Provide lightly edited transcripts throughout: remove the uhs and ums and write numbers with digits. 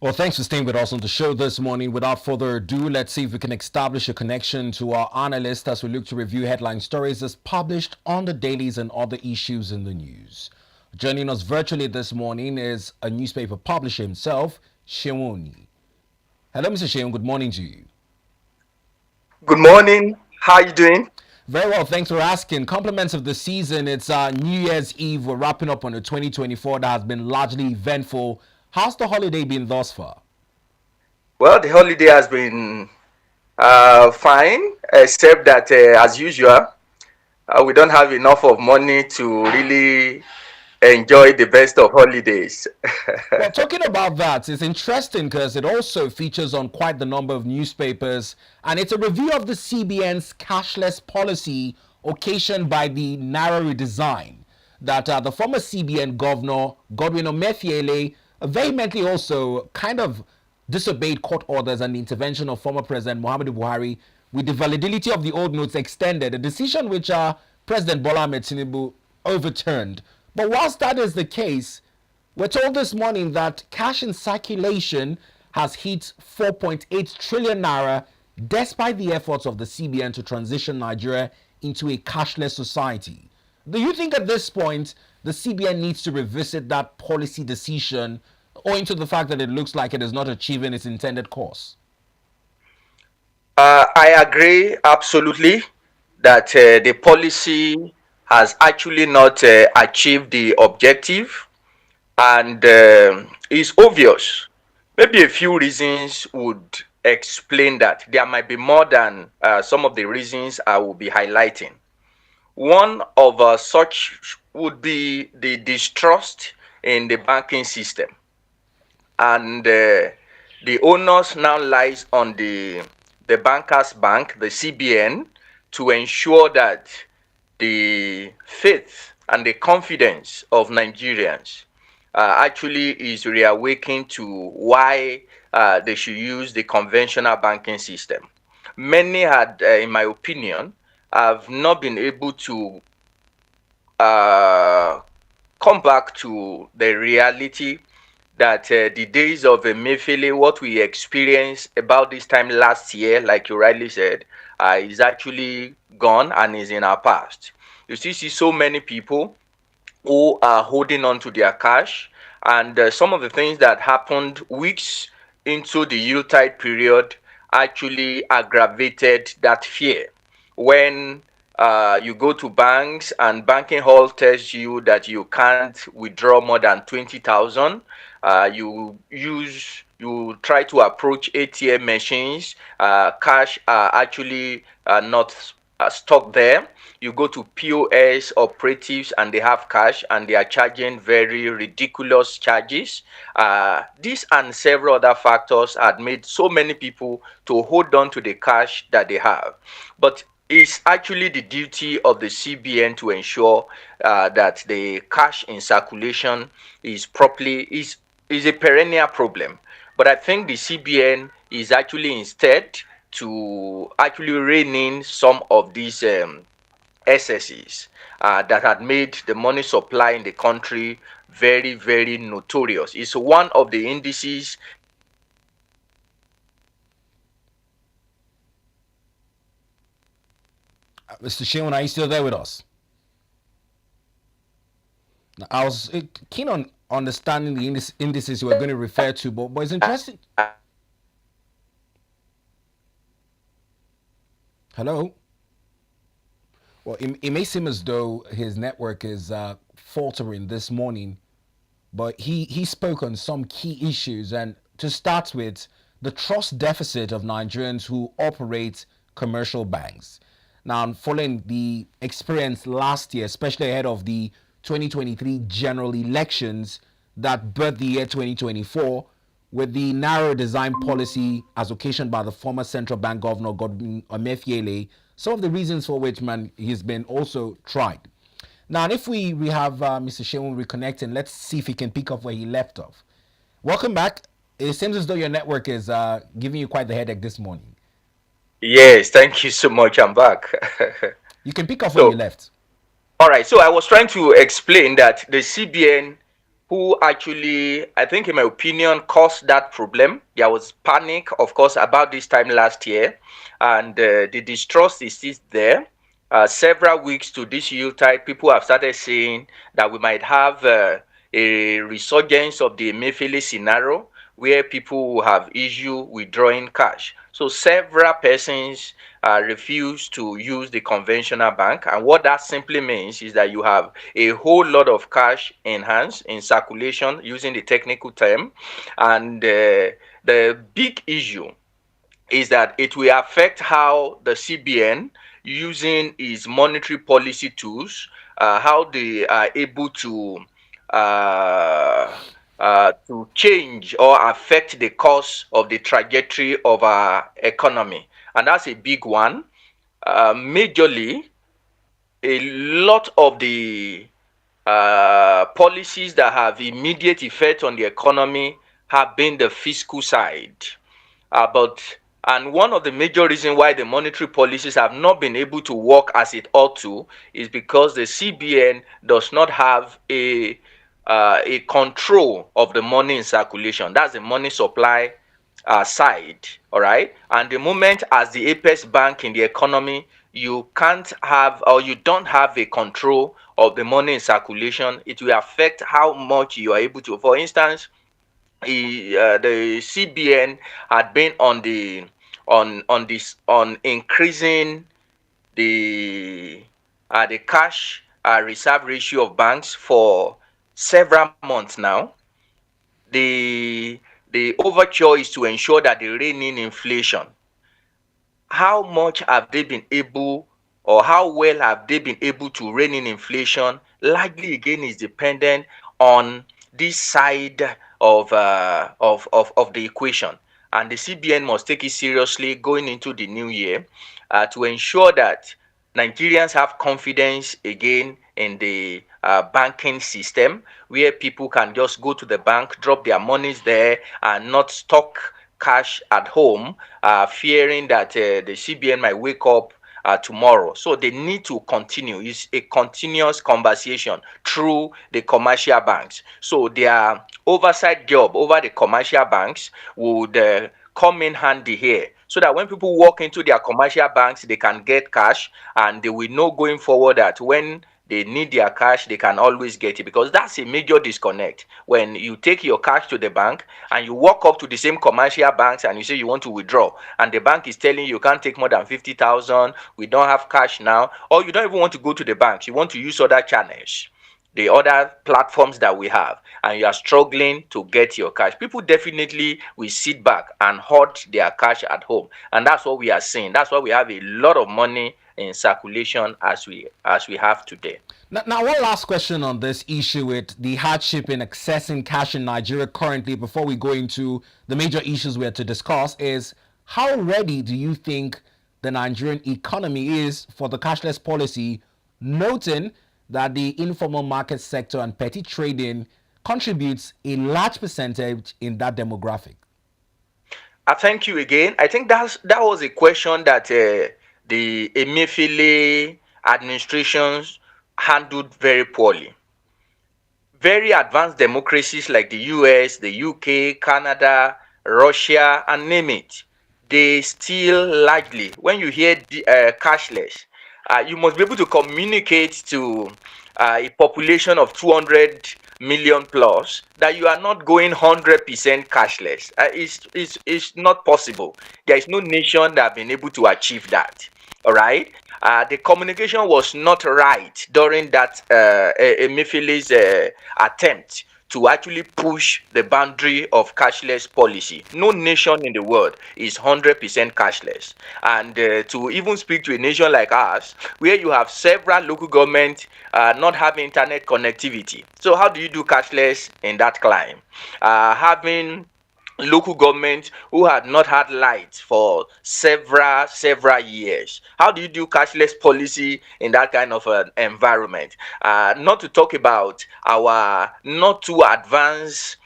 Well, thanks for staying with us on the show this morning. Without further ado, let's see if we can establish a connection to our analyst as we look to review headline stories as published on the dailies and other issues in the news. Joining us virtually this morning is a newspaper publisher himself, Seun Oni. Hello, Mr. Seun. Good morning to you. Good morning. How are you doing? Very well, thanks for asking. Compliments of the season. It's New Year's Eve. We're wrapping up on a 2024 that has been largely eventful. How's the holiday been thus far? Well, the holiday has been fine, except that as usual, we don't have enough of money to really enjoy the best of holidays. Well, talking about that, it's interesting because it also features on quite the number of newspapers, and it's a review of the CBN's cashless policy occasioned by the narrow redesign that the former CBN governor, Godwin Emefiele, vehemently also kind of disobeyed court orders and the intervention of former President Muhammadu Buhari with the validity of the old notes extended, a decision which President Bola Ahmed Tinubu overturned. But whilst that is the case, we're told this morning that cash in circulation has hit 4.8 trillion naira despite the efforts of the CBN to transition Nigeria into a cashless society. Do you think at this point the CBN needs to revisit that policy decision owing to the fact that it looks like it is not achieving its intended course? I agree absolutely that the policy has actually not achieved the objective, and it's obvious. Maybe a few reasons would explain that. There might be more than some of the reasons I will be highlighting. One of such would be the distrust in the banking system, and the onus now lies on the bankers bank, the CBN, to ensure that the faith and the confidence of Nigerians actually is reawakened to why they should use the conventional banking system. Many had, in my opinion, have not been able to uh, come back to the reality that the days of Emefiele, what we experienced about this time last year, like you rightly said, is actually gone and is in our past. You still see so many people who are holding on to their cash, and some of the things that happened weeks into the Yuletide period actually aggravated that fear. When you go to banks and banking hall tells you that you can't withdraw more than 20,000, you try to approach ATM machines, cash are actually not stock there. You go to POS operatives and they have cash and they are charging very ridiculous charges. This and several other factors had made so many people to hold on to the cash that they have. But it's actually the duty of the CBN to ensure that the cash in circulation is properly is a perennial problem. But I think the CBN is actually instead to actually rein in some of these excesses that had made the money supply in the country very, very notorious. It's one of the indices. Mr. Shewan, are you still there with us? I was keen on understanding the indices you were going to refer to, but it's interesting. Hello? Well, it may seem as though his network is faltering this morning, but he spoke on some key issues. And to start with, the trust deficit of Nigerians who operate commercial banks. Now, following the experience last year, especially ahead of the 2023 general elections that birthed the year 2024, with the narrow design policy as occasioned by the former central bank governor Godwin Emefiele, some of the reasons for which, man, he's been also tried. Now, if we have Mr. Shewan reconnecting, let's see if he can pick up where he left off. Welcome back. It seems as though your network is giving you quite the headache this morning. Yes, thank you so much. I'm back. You can pick up where you So, left. all right. So I was trying to explain that the CBN who actually, I think, in my opinion, caused that problem. There was panic, of course, about this time last year, and the distrust is still there. Several weeks to this Yuletide, people have started saying that we might have a resurgence of the Emefiele scenario where people will have issue withdrawing cash. So several persons refuse to use the conventional bank, and what that simply means is that you have a whole lot of cash in hands in circulation, using the technical term, and the big issue is that it will affect how the CBN, using its monetary policy tools, how they are able to change or affect the course of the trajectory of our economy. And that's a big one. Majorly, a lot of the policies that have immediate effect on the economy have been the fiscal side. But and one of the major reasons why the monetary policies have not been able to work as it ought to is because the CBN does not have a control of the money in circulation. That's the money supply side. All right. And the moment as the apex bank in the economy, you can't have, or you don't have a control of the money in circulation, it will affect how much you are able to. For instance, the CBN had been on increasing the cash reserve ratio of banks for several months now. The overture is to ensure that they rein in inflation. How much have they been able, or how well have they been able to rein in inflation? Largely again is dependent on this side of the equation, and the CBN must take it seriously going into the new year to ensure that Nigerians have confidence again in the banking system, where people can just go to the bank, drop their monies there, and not stock cash at home, fearing that the CBN might wake up tomorrow. So they need to continue. It's a continuous conversation through the commercial banks. So their oversight job over the commercial banks would come in handy here, so that when people walk into their commercial banks, they can get cash, and they will know going forward that when they need their cash, they can always get it, because that's a major disconnect. When you take your cash to the bank and you walk up to the same commercial banks and you say you want to withdraw, and the bank is telling you can't take more than 50,000, we don't have cash now, or you don't even want to go to the banks, you want to use other channels, the other platforms that we have, and you are struggling to get your cash, people definitely will sit back and hoard their cash at home. And that's what we are seeing. That's why we have a lot of money in circulation as we have today. Now, one last question on this issue with the hardship in accessing cash in Nigeria currently, before we go into the major issues we are to discuss, is how ready do you think the Nigerian economy is for the cashless policy, noting that the informal market sector and petty trading contributes a large percentage in that demographic? Thank you again. I think that was a question that the Emefiele administrations handled very poorly. Very advanced democracies like the US, the UK, Canada, Russia, and name it, they still largely, when you hear cashless, you must be able to communicate to a population of 200 million plus that you are not going 100% cashless. It's not possible. There is no nation that have been able to achieve that. All right. The communication was not right during that Emefiele's attempt to actually push the boundary of cashless policy. No nation in the world is 100% cashless. And to even speak to a nation like ours, where you have several local governments not having internet connectivity. So how do you do cashless in that climate? Having local government who had not had light for several years. How do you do cashless policy in that kind of an environment? Not to talk about our not too advanced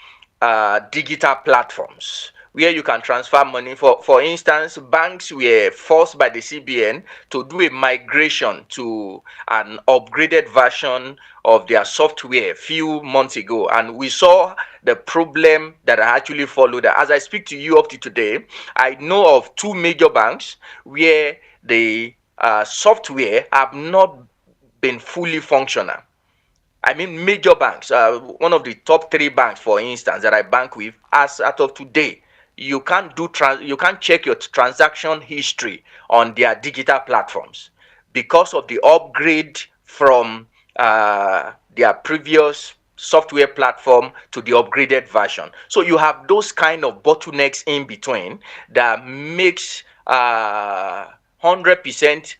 digital platforms, where you can transfer money. For instance, banks were forced by the CBN to do a migration to an upgraded version of their software a few months ago, and we saw the problem that I actually followed. As I speak to you up to today, I know of two major banks where the software have not been fully functional. I mean, major banks, one of the top three banks, for instance, that I bank with, as out of today, you can't check your transaction history on their digital platforms because of the upgrade from their previous software platform to the upgraded version. So you have those kind of bottlenecks in between that makes 100%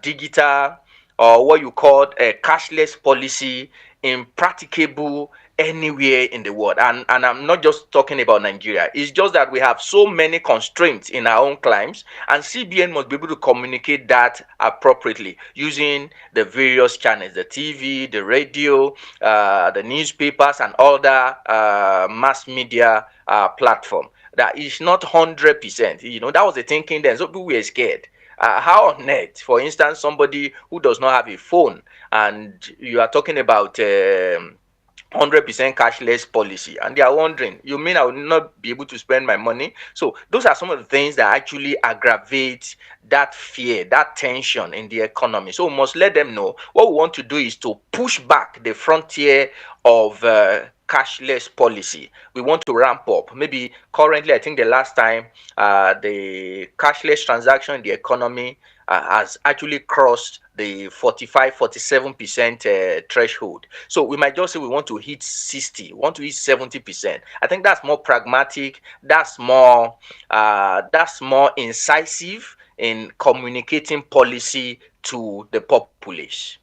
digital, or what you call a cashless policy, impracticable anywhere in the world. And I'm not just talking about Nigeria. It's just that we have so many constraints in our own climes, and CBN must be able to communicate that appropriately using the various channels, the TV, the radio, the newspapers, and other mass media platform. That is not 100%. That was the thinking then. So people were scared. How on earth, for instance, somebody who does not have a phone, and you are talking about 100% cashless policy, and they are wondering, you mean I will not be able to spend my money? So those are some of the things that actually aggravate that fear, that tension in the economy. So we must let them know what we want to do is to push back the frontier of cashless policy. We want to ramp up. Maybe currently, I think the last time the cashless transaction in the economy has actually crossed the 45-47% threshold. So we might just say we want to hit 60, we want to hit 70%. I think that's more pragmatic, that's more incisive in communicating policy to the populace.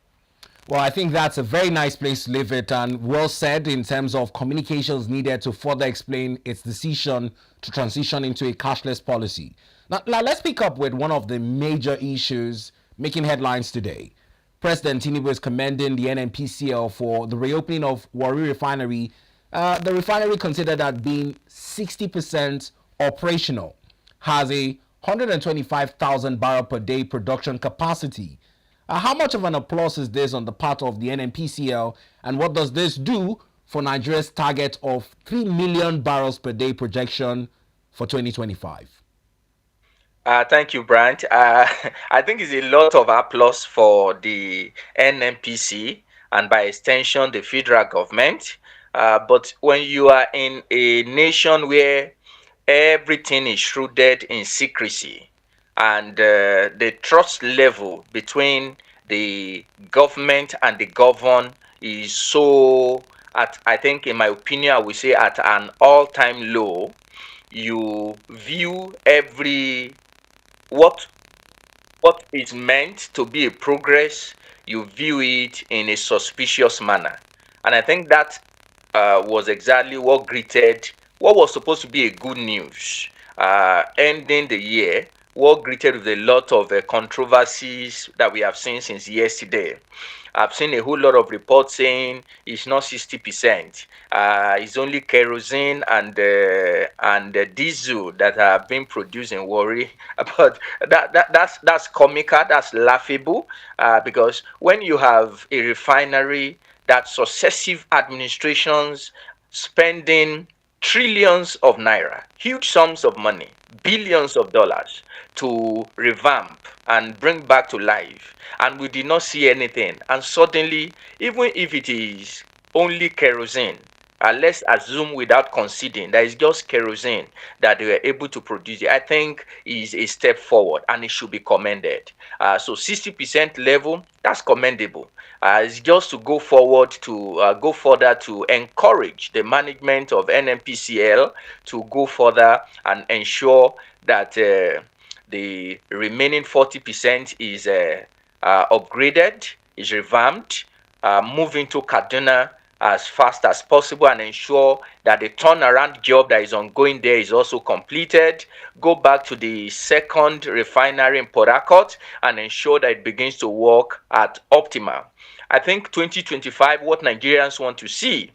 Well, I think that's a very nice place to leave it, and well said in terms of communications needed to further explain its decision to transition into a cashless policy. Now let's pick up with one of the major issues making headlines today. President Tinubu is commending the NNPCL for the reopening of Warri Refinery. The refinery, considered at being 60% operational, has a 125,000 barrel per day production capacity. How much of an applause is this on the part of the NNPCL, and what does this do for Nigeria's target of 3 million barrels per day projection for 2025? Thank you, Brent. I think it's a lot of applause for the NNPC and by extension the federal government. But when you are in a nation where everything is shrouded in secrecy, and the trust level between the government and the governed is so, I think, in my opinion, I would say at an all-time low, you view what what is meant to be a progress, you view it in a suspicious manner. And I think that was exactly what greeted what was supposed to be a good news ending the year, what greeted with a lot of controversies that we have seen since yesterday. I've seen a whole lot of reports saying it's not 60%. It's only kerosene and diesel that are being produced in Warri. But that's comical. That's laughable because when you have a refinery that successive administrations spending trillions of naira, huge sums of money, billions of dollars to revamp and bring back to life, and we did not see anything. And suddenly, even if it is only kerosene, let's assume without conceding that it's just kerosene that they were able to produce it, I think is a step forward and it should be commended. So 60% level, that's commendable. It's just to go forward to go further to encourage the management of NNPCL to go further and ensure that the remaining 40% is upgraded, is revamped, moving to Kaduna as fast as possible and ensure that the turnaround job that is ongoing there is also completed. Go back to the second refinery in Port Harcourt and ensure that it begins to work at optimal. I think 2025, what Nigerians want to see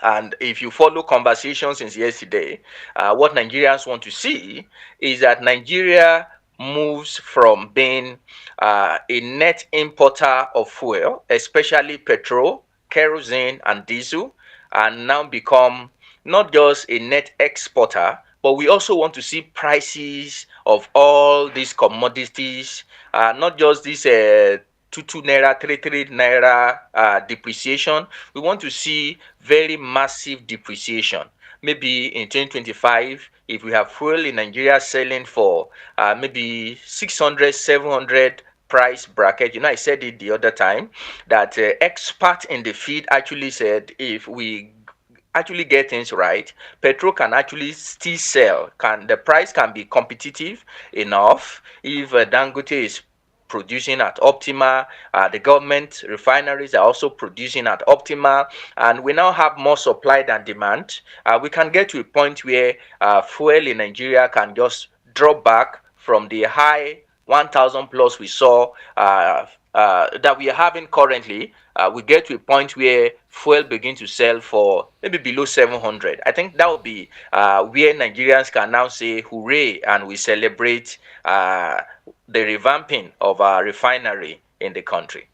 And if you follow conversations since yesterday, what Nigerians want to see is that Nigeria moves from being a net importer of fuel, especially petrol, kerosene, and diesel, and now become not just a net exporter, but we also want to see prices of all these commodities, not just this 2 naira, 3 naira depreciation. We want to see very massive depreciation. Maybe in 2025, if we have fuel in Nigeria selling for maybe 600, 700 price bracket. I said it the other time that expert in the field actually said if we actually get things right, petrol can actually still sell. The price can be competitive enough if Dangote is producing at optima. The government refineries are also producing at optima, and we now have more supply than demand. We can get to a point where fuel in Nigeria can just drop back from the high 1,000 plus we saw that we are having currently. We get to a point where fuel begin to sell for maybe below 700. I think that would be where Nigerians can now say hooray, and we celebrate the revamping of our refinery in the country.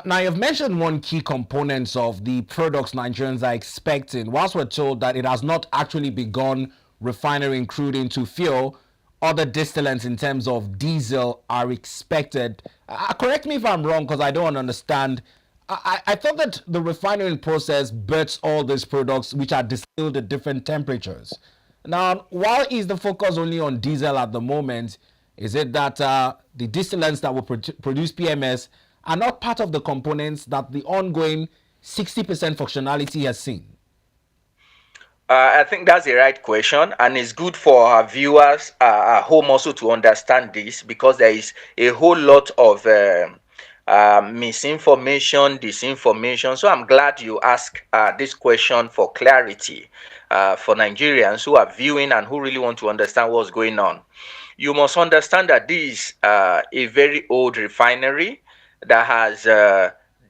Now, you've mentioned one key component of the products Nigerians are expecting. Whilst we're told that it has not actually begun refining crude into fuel, other distillants in terms of diesel are expected. Correct me if I'm wrong, because I don't understand. I thought that the refining process burns all these products which are distilled at different temperatures. Now, why is the focus only on diesel at the moment? Is it that the distillants that will produce PMS are not part of the components that the ongoing 60% functionality has seen? I think that's the right question, and it's good for our viewers at home also to understand this, because there is a whole lot of misinformation, disinformation. So I'm glad you asked this question for clarity for Nigerians who are viewing and who really want to understand what's going on. You must understand that this is a very old refinery that has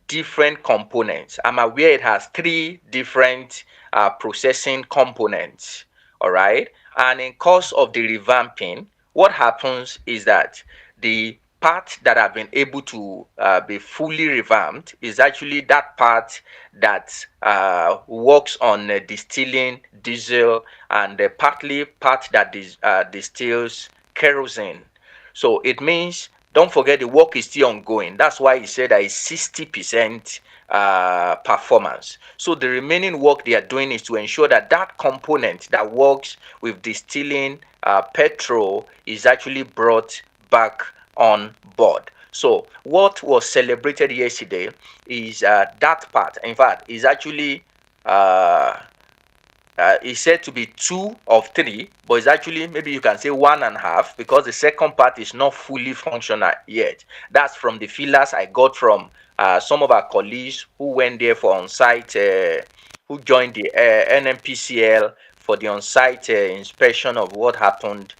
different components. I'm aware it has 3 different processing components. All right. And in course of the revamping, what happens is that the part that have been able to be fully revamped is actually that part that works on distilling diesel, and partly part that distills kerosene. So it means, don't forget, the work is still ongoing. That's why he said that it's 60% performance. So the remaining work they are doing is to ensure that that component that works with distilling petrol is actually brought back on board. So what was celebrated yesterday is that part. In fact, is actually is said to be 2 of 3, but it's actually, maybe you can say 1.5, because the second part is not fully functional yet. That's from the feelers I got from some of our colleagues who went there for on-site, who joined the NNPCL for the on-site inspection of what happened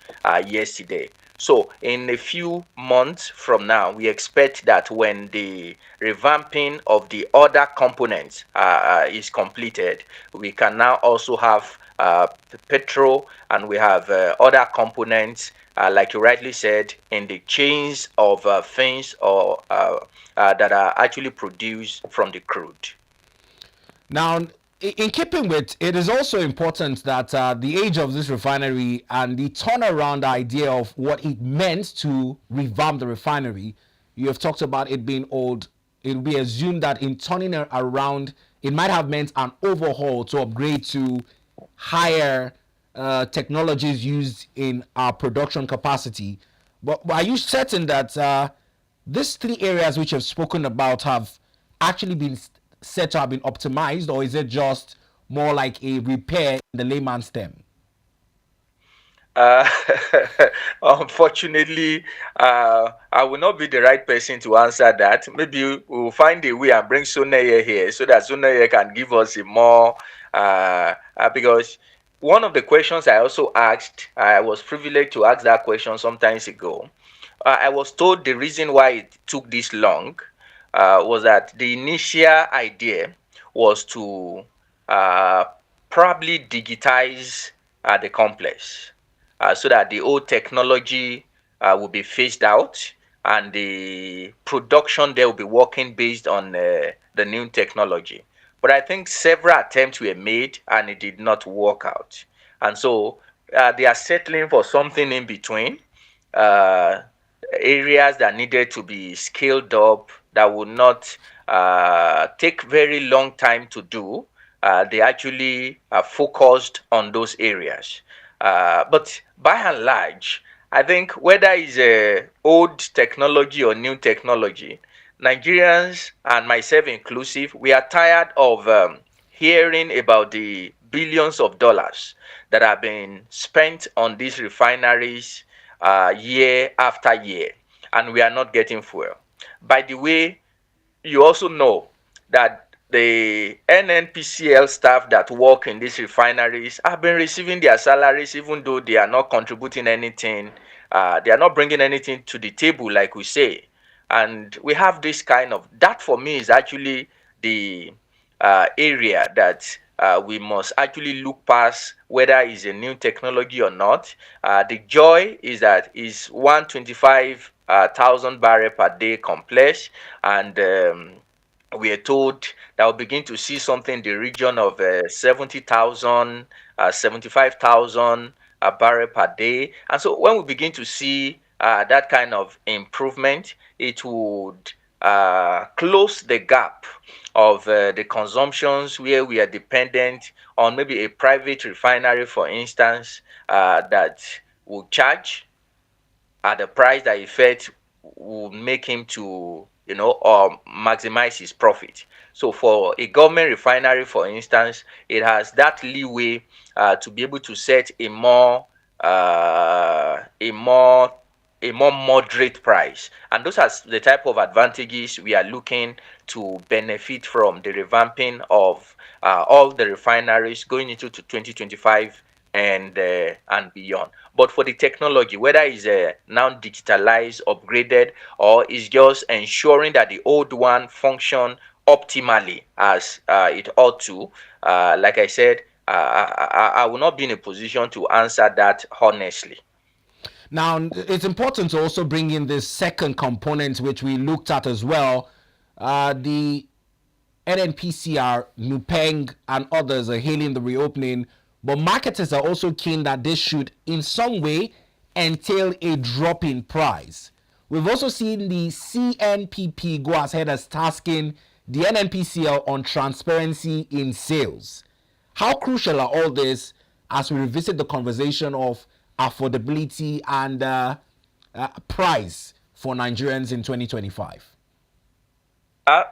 yesterday. So in a few months from now, we expect that when the revamping of the other components is completed, we can now also have the petrol, and we have other components, like you rightly said, in the chains of things or that are actually produced from the crude. Now, in keeping with, it is also important that the age of this refinery and the turnaround idea of what it meant to revamp the refinery, you have talked about it being old. It will be assumed that in turning it around, it might have meant an overhaul to upgrade to higher technologies used in our production capacity. But are you certain that these 3 areas which you've spoken about have actually been said to have been optimized, or is it just more like a repair in the layman's term? Uh, Unfortunately, I will not be the right person to answer that. Maybe we'll find a way and bring Sunaya here so that Sunaya can give us a more, because one of the questions I also asked, I was privileged to ask that question some times ago. I was told the reason why it took this long was that the initial idea was to uh, probably digitize the complex so that the old technology will be phased out and the production there will be working based on the new technology. But I think several attempts were made and it did not work out. And so they are settling for something in between. Uh, Areas that needed to be scaled up that would not take very long time to do, they actually focused on those areas. But by and large, I think whether it's old technology or new technology, Nigerians and myself inclusive, we are tired of hearing about the billions of dollars that have been spent on these refineries year after year, and we are not getting fuel. By the way, you also know that the NNPCL staff that work in these refineries have been receiving their salaries even though they are not contributing anything. They are not bringing anything to the table, like we say. And we have this kind of, that for me is actually the area that we must actually look past whether it's a new technology or not. The joy is that it's 125,000 barrel per day complex, and we are told that we'll begin to see something in the region of 70,000, 75,000 barrel per day. And so when we begin to see that kind of improvement, it would close the gap of the consumptions where we are dependent on maybe a private refinery, for instance, that will charge at the price that he felt would make him to, or maximize his profit. So for a government refinery, for instance, it has that leeway to be able to set a more moderate price, and those are the type of advantages we are looking to benefit from the revamping of all the refineries going into 2025 and beyond. But for the technology, whether it's now digitalized, upgraded, or is just ensuring that the old one function optimally as it ought to, like I said, I will not be in a position to answer that honestly. Now, it's important to also bring in this second component, which we looked at as well. The NNPCR, Nupeng, and others are hailing the reopening, but marketers are also keen that this should, in some way, entail a drop in price. We've also seen the CNPP go as ahead as tasking the NNPCL on transparency in sales. How crucial are all this as we revisit the conversation of affordability and price for Nigerians in 2025?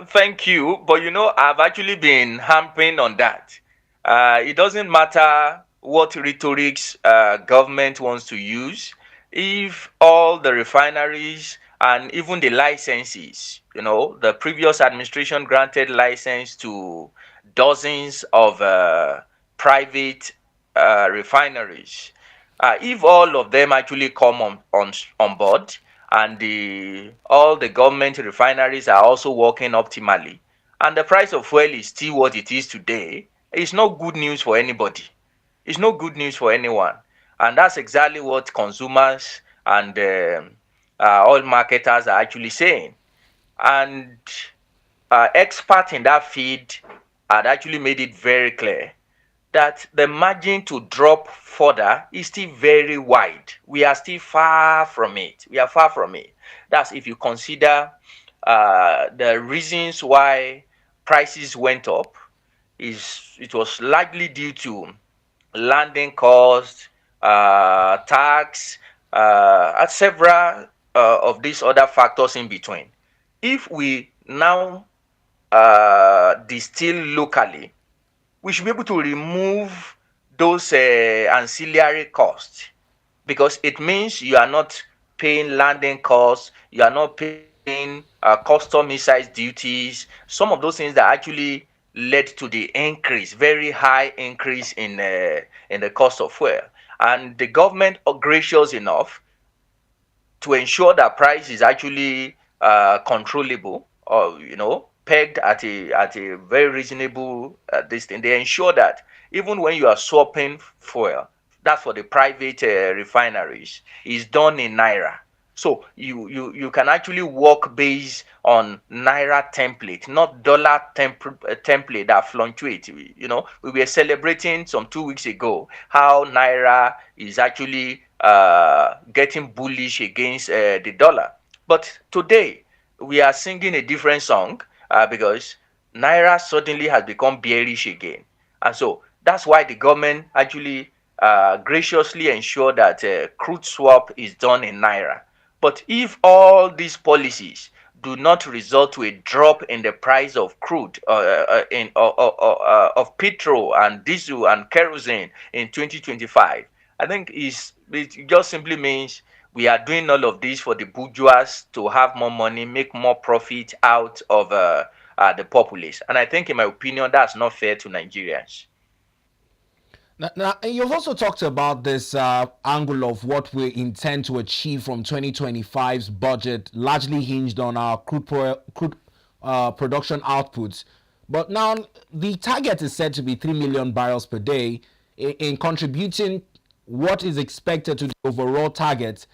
Thank you, but I've actually been hampering on that. It doesn't matter what rhetorics government wants to use. If all the refineries and even the licenses, the previous administration granted license to dozens of private refineries. If all of them actually come on board, and all the government refineries are also working optimally, and the price of fuel is still what it is today, it's not good news for anybody. It's not good news for anyone. And that's exactly what consumers and oil marketers are actually saying. And experts in that field had actually made it very clear that the margin to drop further is still very wide. We are still far from it. We are far from it. That's if you consider the reasons why prices went up. It was largely due to landing costs, tax, and several of these other factors in between. If we now distill locally, we should be able to remove those ancillary costs, because it means you are not paying landing costs, you are not paying custom excise duties, some of those things that actually led to the increase, very high increase in the cost of fuel. And the government are gracious enough to ensure that price is actually controllable, or pegged at a very reasonable this thing. They ensure that even when you are swapping fuel, that's for the private refineries, is done in naira. So you can actually work based on naira template, not dollar template that fluctuate. You know, we were celebrating some 2 weeks ago how naira is actually getting bullish against the dollar. But today we are singing a different song because naira suddenly has become bearish again, and so that's why the government actually graciously ensure that crude swap is done in naira. But if all these policies do not result to a drop in the price of crude of petrol and diesel and kerosene in 2025, I think it just simply means we are doing all of this for the bourgeois to have more money, make more profit out of the populace. And I think, in my opinion, that's not fair to Nigerians. Now, you've also talked about this angle of what we intend to achieve from 2025's budget, largely hinged on our crude production outputs. But now the target is said to be 3 million barrels per day in contributing what is expected to the overall target.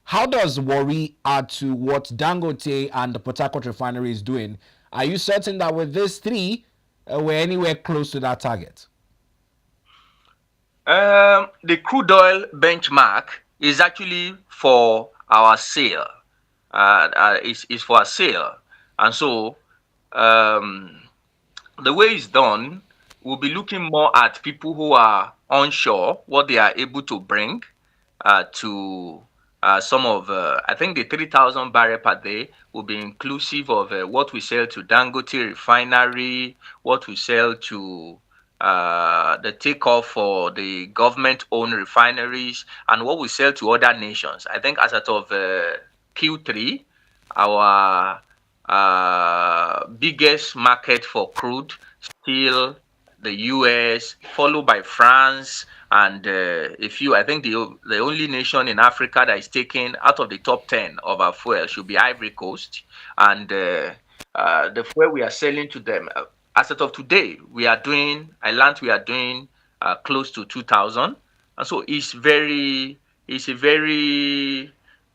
How does Warri add to what Dangote and the Port Harcourt refinery is doing? Are you certain that with these three, we're anywhere close to that target? The crude oil benchmark is actually for our sale. Is for our sale, and so um, the way it's done, we'll be looking more at people who are onshore, what they are able to bring to some of, I think the 3,000 barrel per day will be inclusive of what we sell to Dangote Refinery, what we sell to the takeoff for the government-owned refineries, and what we sell to other nations. I think as of Q3, our biggest market for crude still the US, followed by France, and a few. I think the only nation in Africa that is taking out of the top 10 of our fuel should be Ivory Coast, and the fuel we are selling to them. As of today, I learned we are doing close to 2,000, and so it's a very,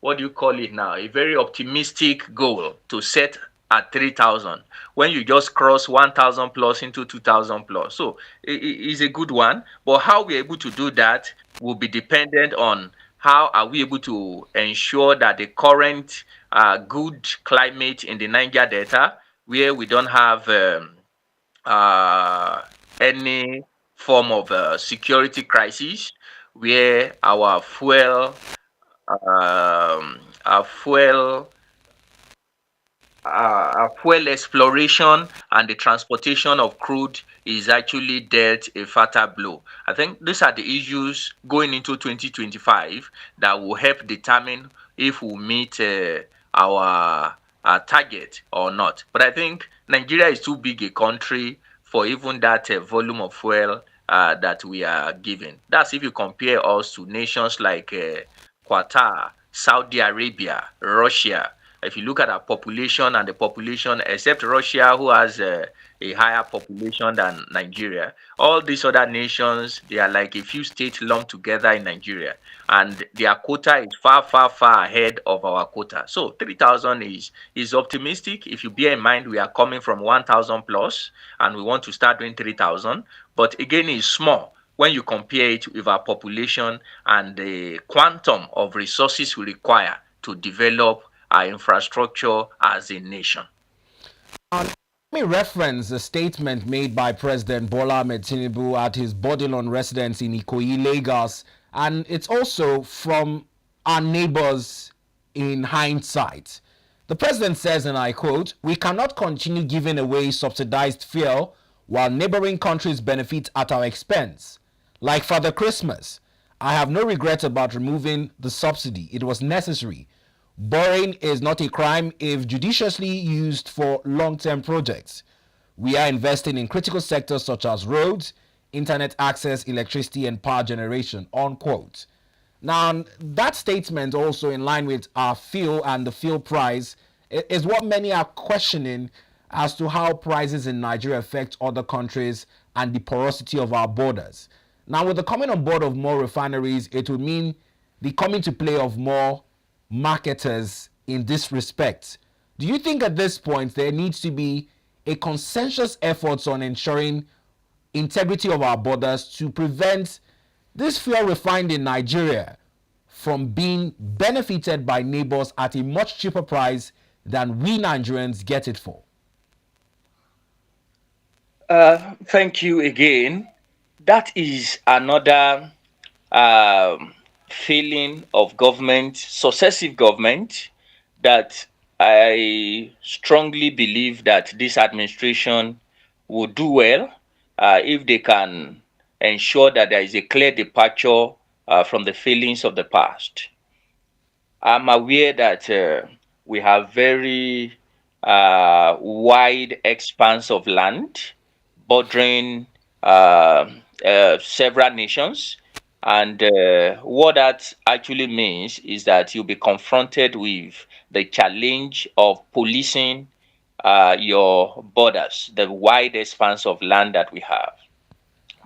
what do you call it now? A very optimistic goal to set at 3,000 when you just cross 1,000 plus into 2,000 plus. So it's a good one. But how we're able to do that will be dependent on how are we able to ensure that the current good climate in the Niger Delta, where we don't have any form of security crisis, where our fuel exploration and the transportation of crude is actually dealt a fatal blow. I think these are the issues going into 2025 that will help determine if we meet our target or not. But I think Nigeria is too big a country for even that volume of fuel that we are giving. That's if you compare us to nations like Qatar, Saudi Arabia, Russia. If you look at our population and the population, except Russia, who has a higher population than Nigeria, all these other nations, they are like a few states lumped together in Nigeria. And their quota is far, far, far ahead of our quota. So 3,000 is optimistic. If you bear in mind, we are coming from 1,000 plus, and we want to start doing 3,000. But again, it's small when you compare it with our population and the quantum of resources we require to develop our infrastructure as a nation. Let me reference a statement made by President Bola Ahmed Tinubu at his Bodilon residence in Ikoyi, Lagos, and it's also from our neighbors in hindsight. The president says, and I quote, "We cannot continue giving away subsidized fuel while neighboring countries benefit at our expense. Like Father Christmas, I have no regret about removing the subsidy. It was necessary. Borrowing is not a crime if judiciously used for long-term projects. We are investing in critical sectors such as roads, internet access, electricity, and power generation," unquote. Now, that statement also in line with our fuel and the fuel price is what many are questioning. as to how prices in Nigeria affect other countries and the porosity of our borders. Now, with the coming on board of more refineries, it would mean the coming to play of more marketers in this respect. Do you think at this point there needs to be a consensus effort on ensuring integrity of our borders to prevent this fuel refined in Nigeria from being benefited by neighbors at a much cheaper price than we Nigerians get it for? Thank you again. That is another um, failing of government, successive government, that I strongly believe that this administration will do well if they can ensure that there is a clear departure from the failings of the past. I'm aware that we have very wide expanse of land bordering several nations. And what that actually means is that you'll be confronted with the challenge of policing your borders, the wide expanse of land that we have.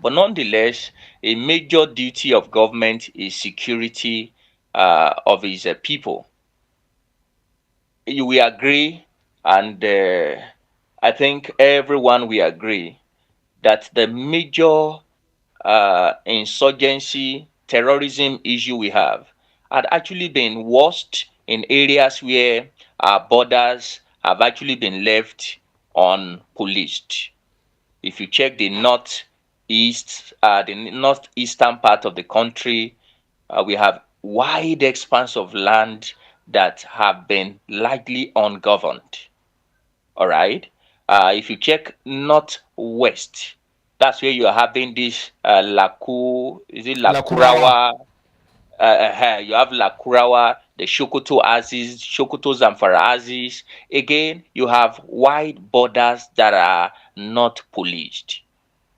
But nonetheless, a major duty of government is security of its people. You will agree, and I think everyone will agree, that the major insurgency, terrorism issue we have had actually been worst in areas where our borders have actually been left unpoliced. If you check the northeastern part of the country, we have wide expanse of land that have been largely ungoverned. All right. If you check northwest, that's where you are having this is it Lakurawa. Lakurawa? You have Lakurawa, the Shokoto Aziz, Shokoto Zamfara Aziz. Again, you have wide borders that are not policed.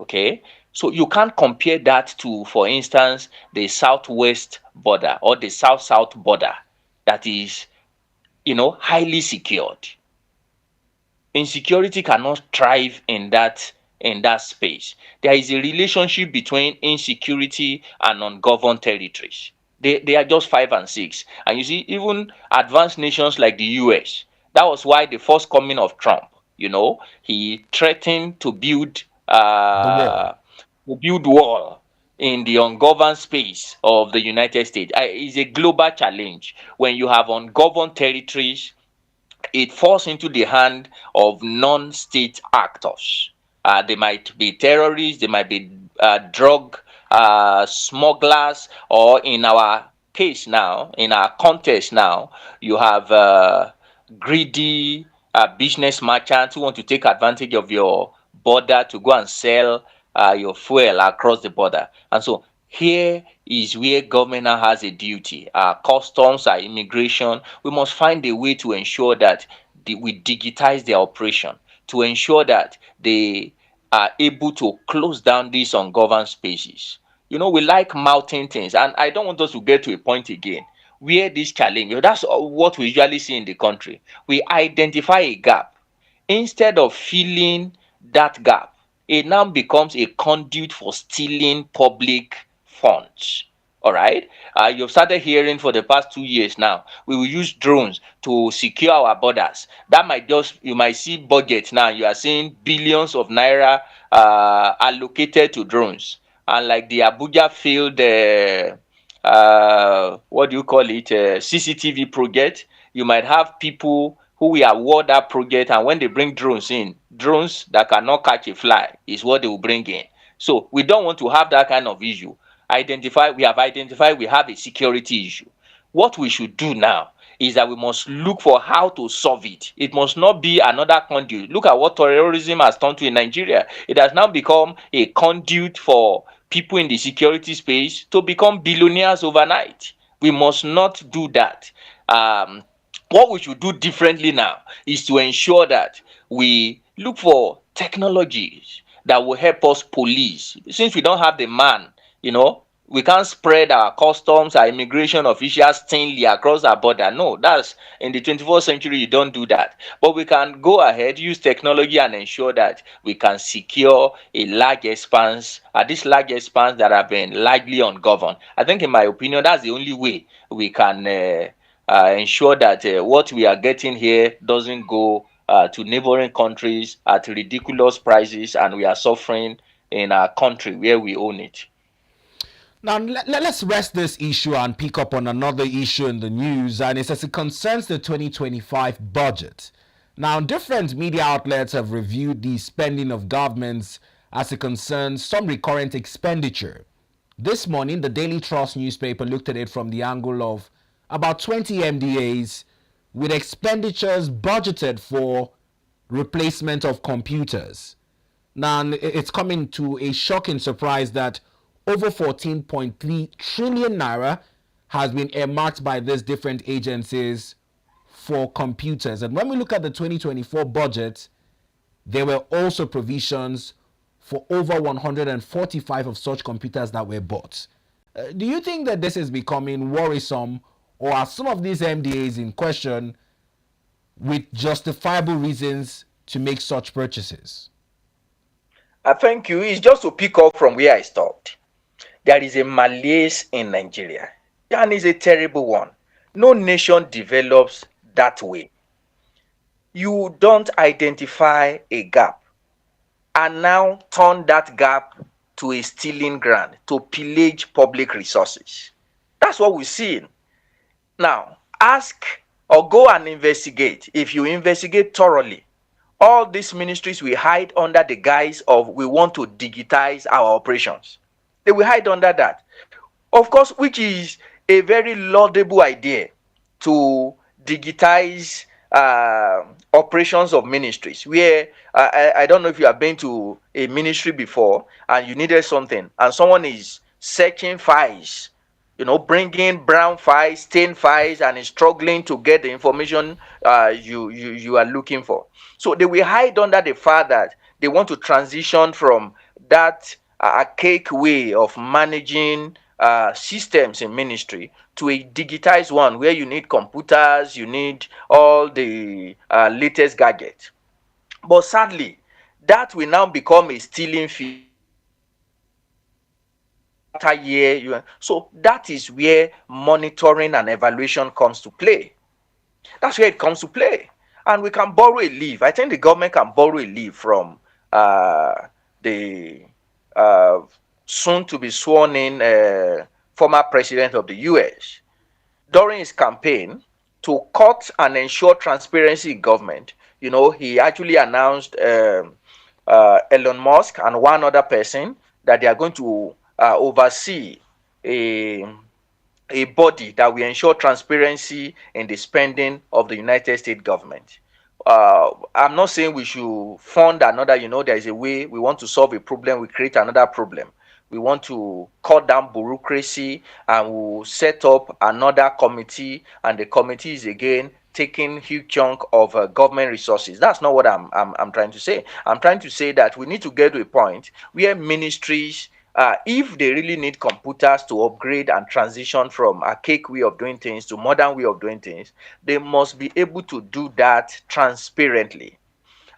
Okay, so you can't compare that to, for instance, the southwest border or the south-south border that is, highly secured. Insecurity cannot thrive in that space. There is a relationship between insecurity and ungoverned territories. They are just 5 and 6. And you see, even advanced nations like the US, that was why the first coming of Trump, he threatened The wall. to build wall in the ungoverned space of the United States. It's a global challenge. When you have ungoverned territories, it falls into the hand of non-state actors. They might be terrorists, they might be drug smugglers, or in our case now, in our context now, you have greedy business merchants who want to take advantage of your border to go and sell your fuel across the border. And so here is where government now has a duty. Our customs, our immigration, we must find a way to ensure that we digitize their operation, to ensure that they are able to close down these ungoverned spaces. We like mounting things, and I don't want us to get to a point again where this challenge, that's what we usually see in the country. We identify a gap. Instead of filling that gap, it now becomes a conduit for stealing public funds. All right. You've started hearing for the past 2 years now, we will use drones to secure our borders. You might see budget now, you are seeing billions of naira allocated to drones. And like the Abuja failed, what do you call it, CCTV project, you might have people who will award that project, and when they bring drones in, drones that cannot catch a fly is what they will bring in. So we don't want to have that kind of issue. We have identified we have a security issue. What we should do now is that we must look for how to solve it. It must not be another conduit. Look at what terrorism has turned to in Nigeria. It has now become a conduit for people in the security space to become billionaires overnight. We must not do that. What we should do differently now is to ensure that we look for technologies that will help us police. Since we don't have the man, We can't spread our customs, our immigration officials thinly across our border. No, that's in the 21st century, you don't do that. But we can go ahead, use technology and ensure that we can secure a large expanse, this large expanse that have been largely ungoverned. I think, in my opinion, that's the only way we can ensure that what we are getting here doesn't go to neighboring countries at ridiculous prices and we are suffering in our country where we own it. Now, let's rest this issue and pick up on another issue in the news, and it's as it concerns the 2025 budget. Now, different media outlets have reviewed the spending of governments as it concerns some recurrent expenditure. This morning, the Daily Trust newspaper looked at it from the angle of about 20 MDAs with expenditures budgeted for replacement of computers. Now, it's coming to a shocking surprise that over 14.3 trillion naira has been earmarked by these different agencies for computers. And when we look at the 2024 budget, there were also provisions for over 145 of such computers that were bought. Do you think that this is becoming worrisome, or are some of these MDAs in question with justifiable reasons to make such purchases? Thank you. It's just to pick up from where I stopped. There is a malaise in Nigeria, and it's a terrible one. No nation develops that way. You don't identify a gap and now turn that gap to a stealing ground, to pillage public resources. That's what we're seeing. Now, ask or go and investigate. If you investigate thoroughly, all these ministries will hide under the guise of we want to digitize our operations. They will hide under that. Of course, which is a very laudable idea, to digitize operations of ministries, where I don't know if you have been to a ministry before and you needed something and someone is searching files, bringing brown files, stained files, and is struggling to get the information you are looking for. So they will hide under the fact that they want to transition from that archaic way of managing systems in ministry to a digitized one where you need computers, you need all the latest gadgets. But sadly, that will now become a stealing fee after year. So that is where monitoring and evaluation comes to play. That's where it comes to play. And we can borrow a leaf. I think the government can borrow a leaf from the soon to be sworn in former president of the US. During his campaign to cut and ensure transparency in government, he actually announced Elon Musk and one other person that they are going to oversee a body that will ensure transparency in the spending of the United States government. I'm not saying we should fund another, there is a way we want to solve a problem, we create another problem. We want to cut down bureaucracy and we'll set up another committee, and the committee is again taking huge chunk of government resources. That's not what I'm trying to say. I'm trying to say that we need to get to a point where ministries, if they really need computers to upgrade and transition from archaic way of doing things to modern way of doing things, they must be able to do that transparently.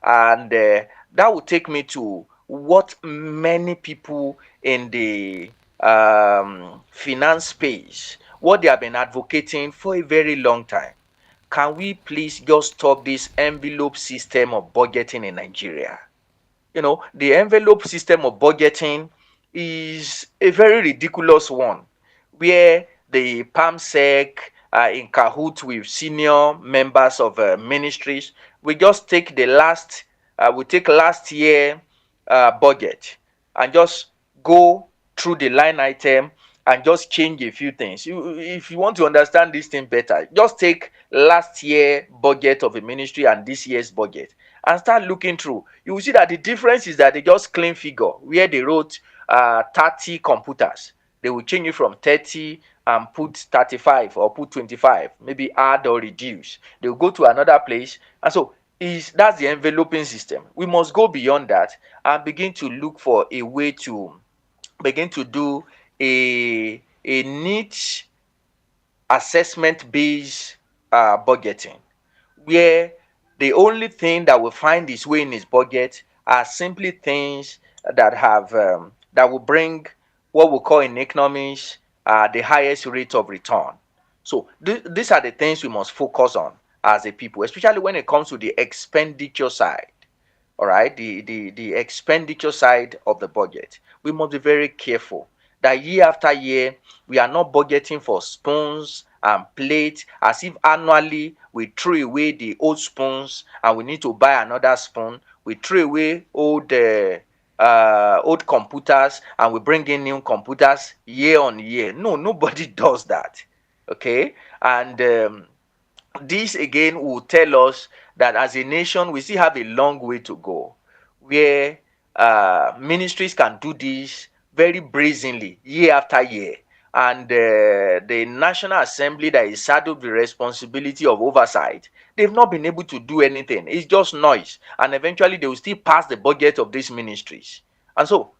And that will take me to what many people in the finance space, what they have been advocating for a very long time. Can we please just stop this envelope system of budgeting in Nigeria? The envelope system of budgeting is a very ridiculous one, where the PAMSEC in cahoots with senior members of ministries, we just take the last year budget and just go through the line item and just change a few things. If you want to understand this thing better, just take last year budget of a ministry and this year's budget and start looking through. You will see that the difference is that they just clean figure where they wrote 30 computers. They will change it from 30 and put 35 or put 25, maybe add or reduce. They will go to another place, and so that's the enveloping system. We must go beyond that and begin to look for a way to begin to do a neat assessment based budgeting, where the only thing that will find its way in his budget are simply things that have that will bring what we call in economics the highest rate of return. So these are the things we must focus on as a people, especially when it comes to the expenditure side. All right, the expenditure side of the budget, we must be very careful that year after year we are not budgeting for spoons and plates as if annually we throw away the old spoons and we need to buy another spoon. We throw away old computers and we bring in new computers year on year. No, nobody does that. Okay, and this again will tell us that as a nation we still have a long way to go, where ministries can do this very brazenly year after year, and the National Assembly that is saddled with the responsibility of oversight, they've not been able to do anything. It's just noise, and eventually they will still pass the budget of these ministries. And so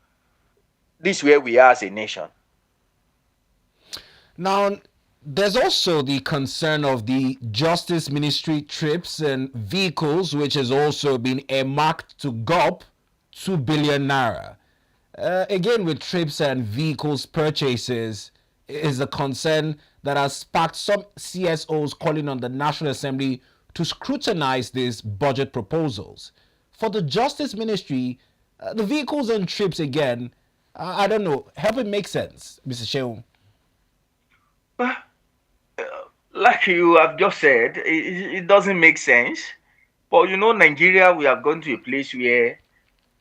this is where we are as a nation. Now, there's also the concern of the Justice Ministry trips and vehicles, which has also been earmarked to GOP 2 billion naira. Again, with trips and vehicles purchases, is a concern that has sparked some CSOs calling on the National Assembly to scrutinize these budget proposals. For the Justice Ministry, the vehicles and trips again, I don't know, help it make sense, Mr. Sheung. But like you have just said, it doesn't make sense. But you know, Nigeria, we have gone to a place where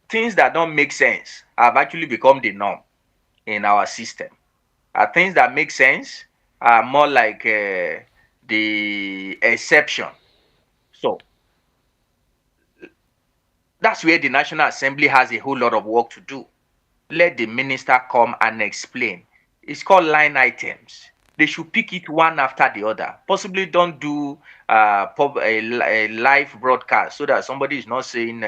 things that don't make sense have actually become the norm in our system. Things that make sense are more like the exception. So that's where the National Assembly has a whole lot of work to do. Let the minister come and explain. It's called line items. They should pick it one after the other. Possibly don't do a live broadcast so that somebody is not saying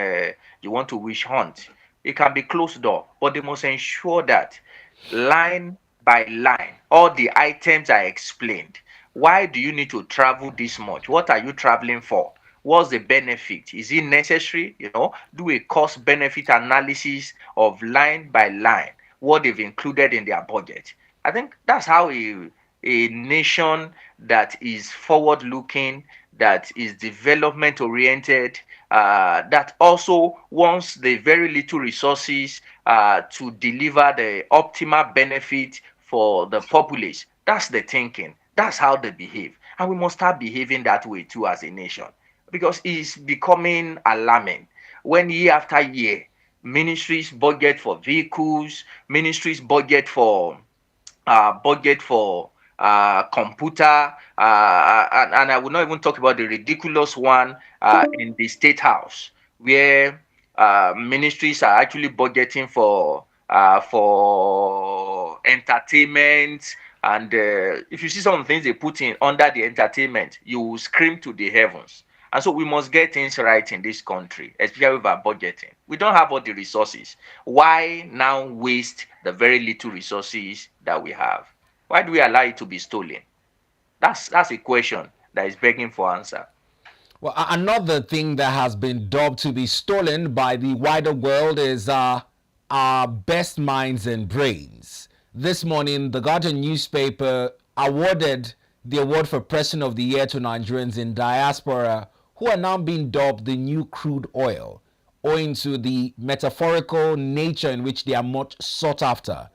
you want to wish hunt. It can be closed door, but they must ensure that line by line, all the items are explained. Why do you need to travel this much? What are you traveling for? What's the benefit? Is it necessary? Do a cost benefit analysis of line by line, what they've included in their budget. I think that's how a nation that is forward looking, that is development oriented, that also wants the very little resources to deliver the optimal benefit for the populace. That's the thinking. That's how they behave. And we must start behaving that way too as a nation, because it's becoming alarming when year after year ministries budget for vehicles, ministries budget for computer, and I will not even talk about the ridiculous one in the state house, where ministries are actually budgeting for entertainment. And if you see some of the things they put in under the entertainment, you will scream to the heavens. And so we must get things right in this country, especially with our budgeting. We don't have all the resources. Why now waste the very little resources that we have? Why do we allow it to be stolen? That's a question that is begging for answer. Well, another thing that has been dubbed to be stolen by the wider world is our best minds and brains. This morning, the Guardian newspaper awarded the award for President of the Year to Nigerians in Diaspora, who are now being dubbed the new crude oil, owing to the metaphorical nature in which they are much sought after.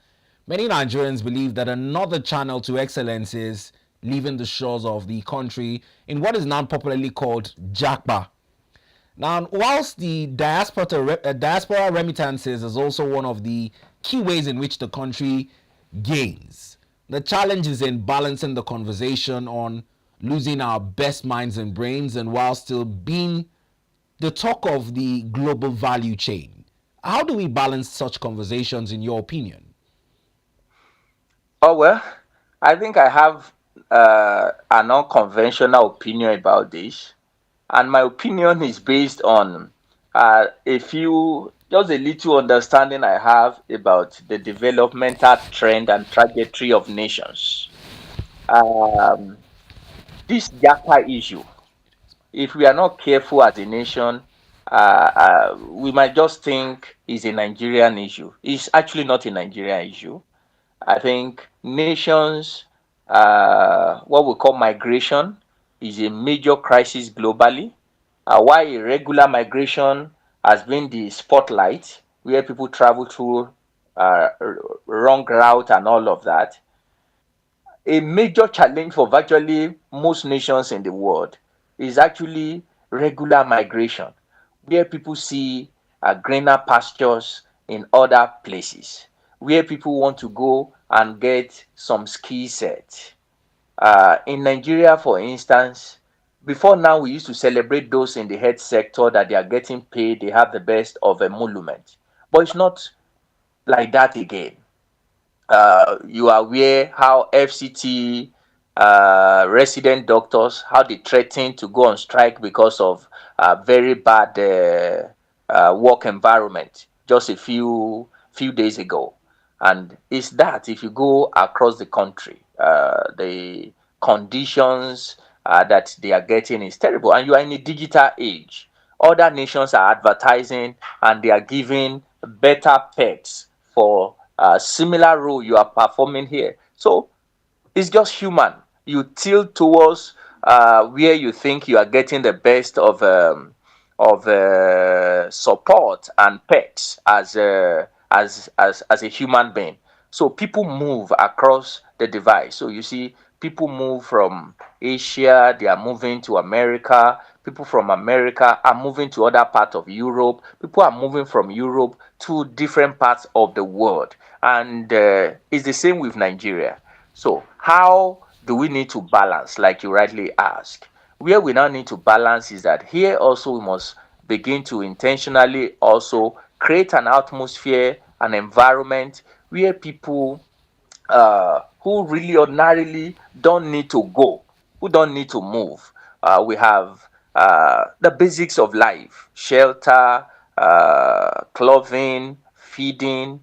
Many Nigerians believe that another channel to excellence is leaving the shores of the country in what is now popularly called Japa. Now, whilst the diaspora remittances is also one of the key ways in which the country gains, the challenge is in balancing the conversation on losing our best minds and brains and while still being the talk of the global value chain. How do we balance such conversations, in your opinion? Oh, well, I think I have an unconventional opinion about this. And my opinion is based on a few just a little understanding I have about the developmental trend and trajectory of nations. Um, this Japa issue, if we are not careful as a nation, we might just think it's a Nigerian issue. It's actually not a Nigerian issue. I think nations, what we call migration, is a major crisis globally. While irregular migration has been the spotlight, where people travel through wrong route and all of that, a major challenge for virtually most nations in the world is actually regular migration, where people see greener pastures in other places, where people want to go and get some skill set. In Nigeria, for instance, before now we used to celebrate those in the health sector that they are getting paid, they have the best of emolument. But it's not like that again. You are aware how FCT resident doctors, how they threaten to go on strike because of very bad work environment just a few days ago. And it's that if you go across the country, the conditions that they are getting is terrible. And you are in a digital age. Other nations are advertising and they are giving better perks for a similar role you are performing here. So it's just human. You tilt towards where you think you are getting the best of support and perks as a human being. So people move across the divide. So you see, people move from Asia, they are moving to America. People from America are moving to other parts of Europe. People are moving from Europe to different parts of the world. And it's the same with Nigeria. So, how do we need to balance, like you rightly ask? Where we now need to balance is that here also we must begin to intentionally also create an atmosphere, an environment where people who really ordinarily don't need to go, who don't need to move. We have the basics of life: shelter, clothing, feeding.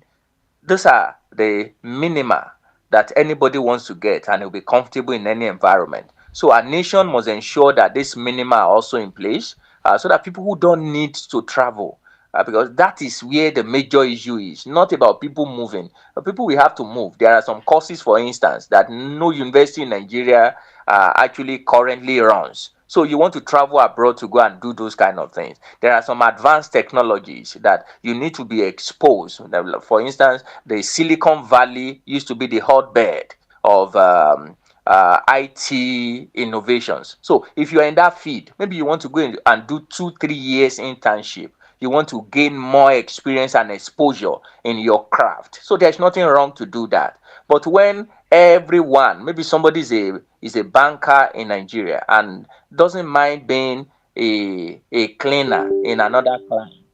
Those are the minima that anybody wants to get and will be comfortable in any environment. So our nation must ensure that these minima are also in place so that people who don't need to travel, because that is where the major issue is, not about people moving. People will have to move. There are some courses, for instance, that no university in Nigeria actually currently runs. So you want to travel abroad to go and do those kind of things. There are some advanced technologies that you need to be exposed. For instance, the Silicon Valley used to be the hotbed of IT innovations. So if you're in that field, maybe you want to go in and do 2 3 years internship. You want to gain more experience and exposure in your craft. So there's nothing wrong to do that. But when everyone, maybe somebody is a banker in Nigeria and doesn't mind being a cleaner in another country,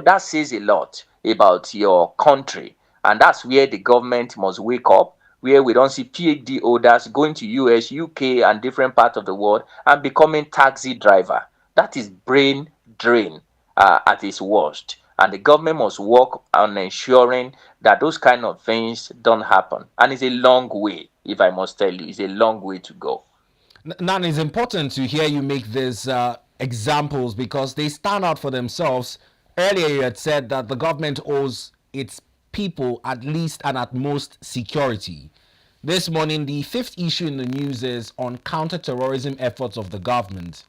that says a lot about your country. And that's where the government must wake up, where we don't see PhD holders going to US, UK, and different parts of the world and becoming taxi driver. That is brain drain at its worst. And the government must work on ensuring that those kind of things don't happen. And it's a long way, if I must tell you, it's a long way to go. Now, it's important to hear you make these examples because they stand out for themselves. Earlier, you had said that the government owes its people at least and at most security. This morning, the fifth issue in the news is on counter-terrorism efforts of the government.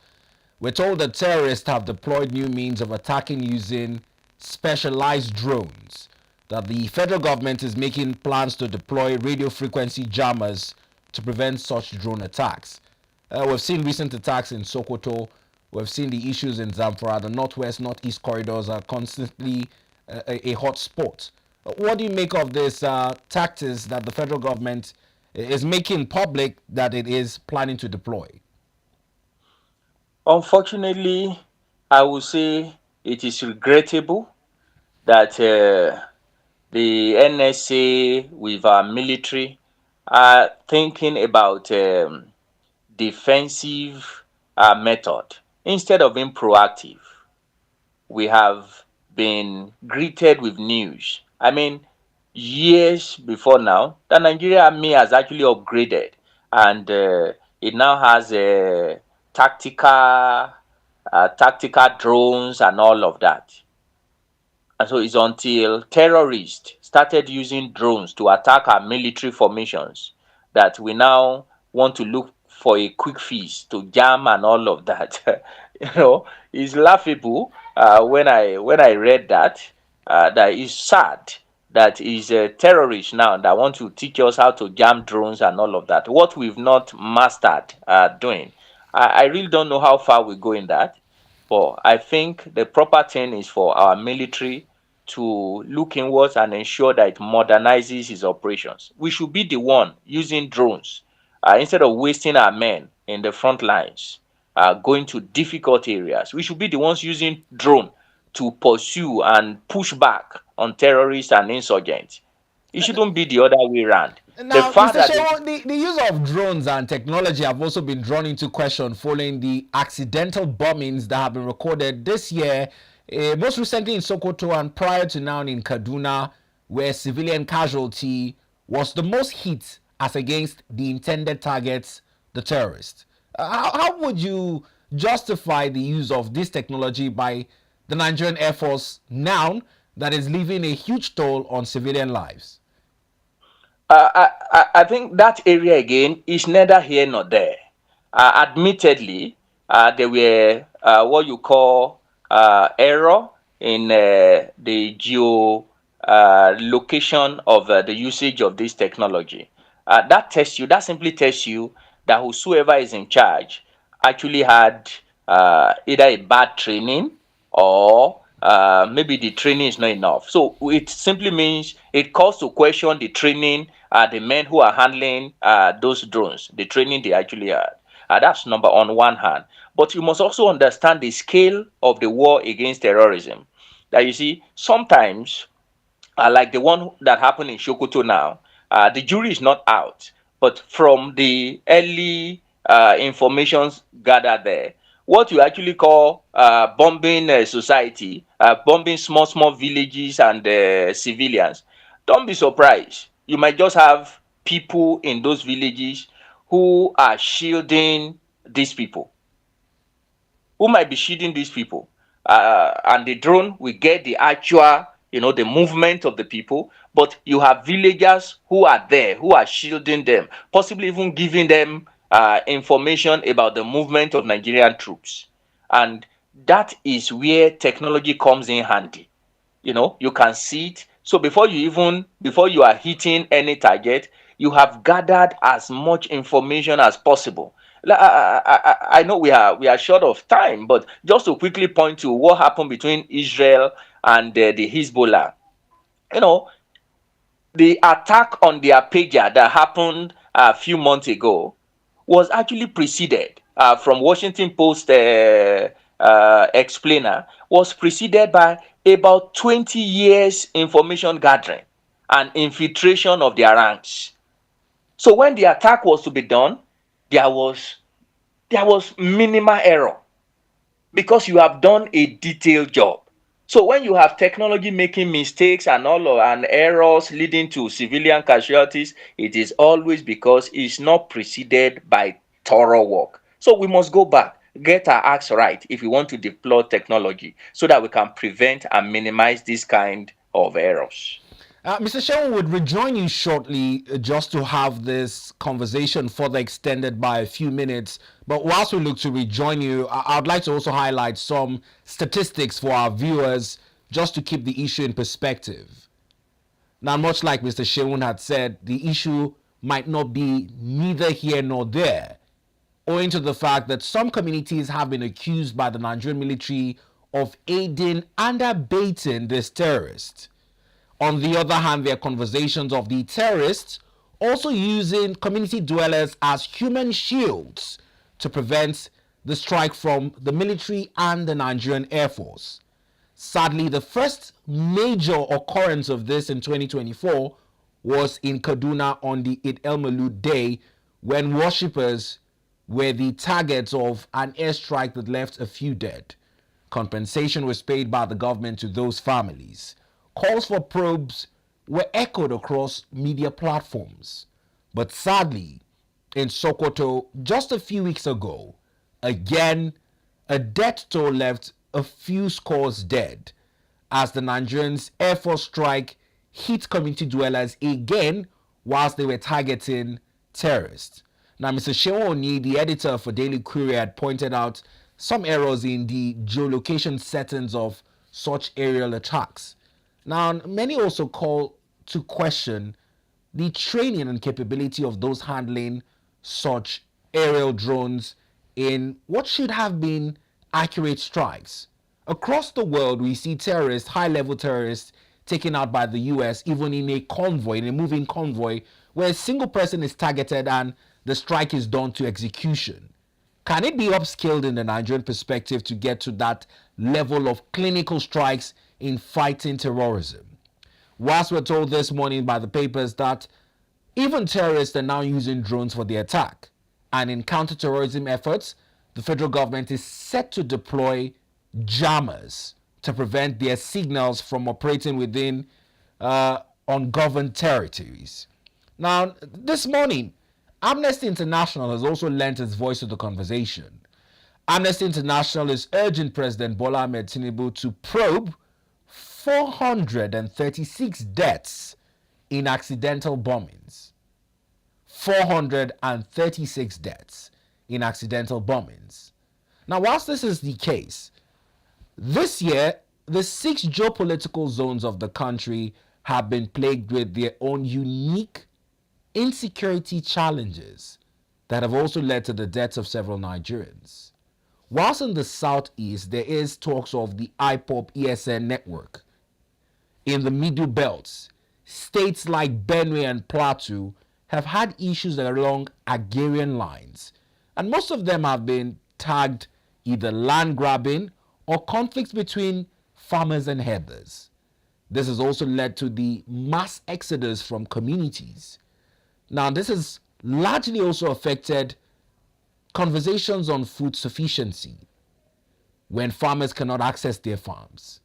We're told that terrorists have deployed new means of attacking using specialized drones, that the federal government is making plans to deploy radio frequency jammers to prevent such drone attacks. We've seen recent attacks in Sokoto. We've seen the issues in Zamfara. The northwest, northeast corridors are constantly a hot spot. What do you make of this tactics that the federal government is making public that it is planning to deploy? Unfortunately, I would say it is regrettable that the NSA with our military are thinking about defensive method instead of being proactive. We have been greeted with news. I mean, years before now, the Nigerian Army has actually upgraded, and it now has tactical drones and all of that. And so it's until terrorists started using drones to attack our military formations that we now want to look for a quick fix to jam and all of that. It's laughable when I read that. That is sad that is terrorists now that want to teach us how to jam drones and all of that. What we've not mastered doing. I really don't know how far we go in that. But I think the proper thing is for our military to look inwards and ensure that it modernizes its operations. We should be the one using drones instead of wasting our men in the front lines, going to difficult areas. We should be the ones using drone to pursue and push back on terrorists and insurgents. It shouldn't be the other way around. The Now, fact Mr. that Shehu, the use of drones and technology have also been drawn into question following the accidental bombings that have been recorded this year, most recently in Sokoto and prior to now in Kaduna, where civilian casualty was the most hit as against the intended targets, the terrorists. How would you justify the use of this technology by the Nigerian Air Force now that is leaving a huge toll on civilian lives? I think that area again is neither here nor there. Admittedly, there were what you call error in the geo location of the usage of this technology. That simply tells you that whosoever is in charge actually had either a bad training or maybe the training is not enough. So it simply means it calls to question the training, the men who are handling those drones, the training they actually had. That's number on one hand. But you must also understand the scale of the war against terrorism. That you see, sometimes, like the one that happened in Sokoto now, the jury is not out. But from the early informations gathered there, what you actually call bombing society, bombing small villages and civilians, don't be surprised. You might just have people in those villages who are shielding these people, who might be shielding these people. And the drone will get the actual, the movement of the people, but you have villagers who are there, who are shielding them, possibly even giving them information about the movement of Nigerian troops. And that is where technology comes in handy. You can see it. So before you are hitting any target, you have gathered as much information as possible. I know we are short of time, but just to quickly point to what happened between Israel and the Hezbollah. You know, the attack on their pager that happened a few months ago was actually preceded from Washington Post explainer, was preceded by about 20 years information gathering and infiltration of their ranks. So when the attack was to be done, there was minimal error because you have done a detailed job. So when you have technology making mistakes and errors leading to civilian casualties, it is always because it's not preceded by thorough work. So we must go back, get our acts right if we want to deploy technology so that we can prevent and minimize this kind of errors. Mr. Sherwin would rejoin you shortly just to have this conversation further extended by a few minutes. But whilst we look to rejoin you, I'd like to also highlight some statistics for our viewers just to keep the issue in perspective. Now, much like Mr. Sherwin had said, the issue might not be neither here nor there, owing to the fact that some communities have been accused by the Nigerian military of aiding and abating this terrorist. On the other hand, there are conversations of the terrorists also using community dwellers as human shields to prevent the strike from the military and the Nigerian Air Force. Sadly, the first major occurrence of this in 2024 was in Kaduna on the Eid el-Maulud day, when worshippers were the targets of an airstrike that left a few dead. Compensation was paid by the government to those families. Calls for probes were echoed across media platforms. But sadly, in Sokoto, just a few weeks ago, again, a death toll left a few scores dead as the Nigerians' Air Force strike hit community dwellers again whilst they were targeting terrorists. Now, Mr. Seun Oni, the editor for Daily Courier, had pointed out some errors in the geolocation settings of such aerial attacks. Now, many also call to question the training and capability of those handling such aerial drones in what should have been accurate strikes. Across the world, we see terrorists, high-level terrorists, taken out by the US, even in a convoy, in a moving convoy, where a single person is targeted and the strike is done to execution. Can it be upskilled in the Nigerian perspective to get to that level of clinical strikes in fighting terrorism? Whilst we're told this morning by the papers that even terrorists are now using drones for the attack, and in counter-terrorism efforts, the federal government is set to deploy jammers to prevent their signals from operating within ungoverned territories. Now, this morning, Amnesty International has also lent its voice to the conversation. Amnesty International is urging President Bola Ahmed Tinubu to probe 436 deaths in accidental bombings. 436 deaths in accidental bombings. Now, whilst this is the case, this year, the 6 geopolitical zones of the country have been plagued with their own unique insecurity challenges that have also led to the deaths of several Nigerians. Whilst in the southeast, there is talks of the IPOP ESN network. In the middle belts, states like Benue and Plateau have had issues along agrarian lines, and most of them have been tagged either land grabbing or conflicts between farmers and herders. This has also led to the mass exodus from communities. Now, this has largely also affected conversations on food sufficiency when farmers cannot access their farms.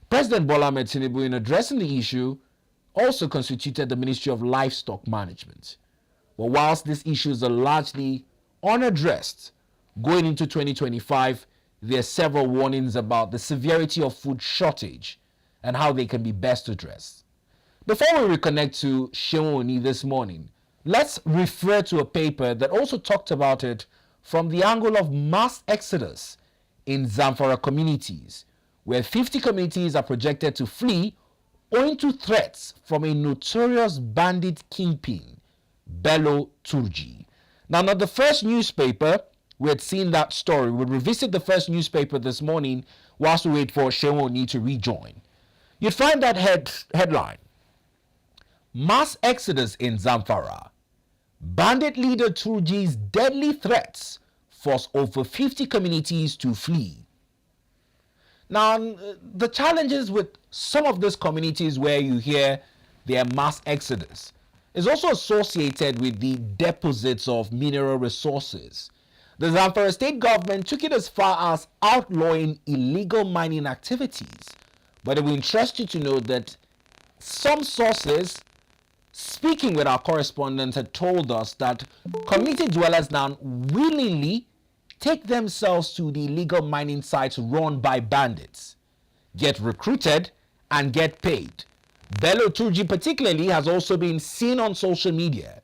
President Bola Ahmed Tinubu, in addressing the issue, also constituted the Ministry of Livestock Management. But whilst these issues are largely unaddressed, going into 2025, there are several warnings about the severity of food shortage and how they can be best addressed. Before we reconnect to Seun Oni this morning, let's refer to a paper that also talked about it from the angle of mass exodus in Zamfara communities, where 50 communities are projected to flee owing to threats from a notorious bandit kingpin, Bello Turji. Now, not the first newspaper we had seen that story. We'll revisit the first newspaper this morning whilst we wait for Seun Oni to rejoin. You'd find that headline: Mass exodus in Zamfara. Bandit leader Turji's deadly threats force over 50 communities to flee. Now, the challenges with some of these communities where you hear their mass exodus is also associated with the deposits of mineral resources. The Zamfara state government took it as far as outlawing illegal mining activities. But it will interest you to know that some sources, speaking with our correspondents, had told us that community dwellers now willingly take themselves to the illegal mining sites run by bandits, get recruited, and get paid. Bello Turji particularly has also been seen on social media,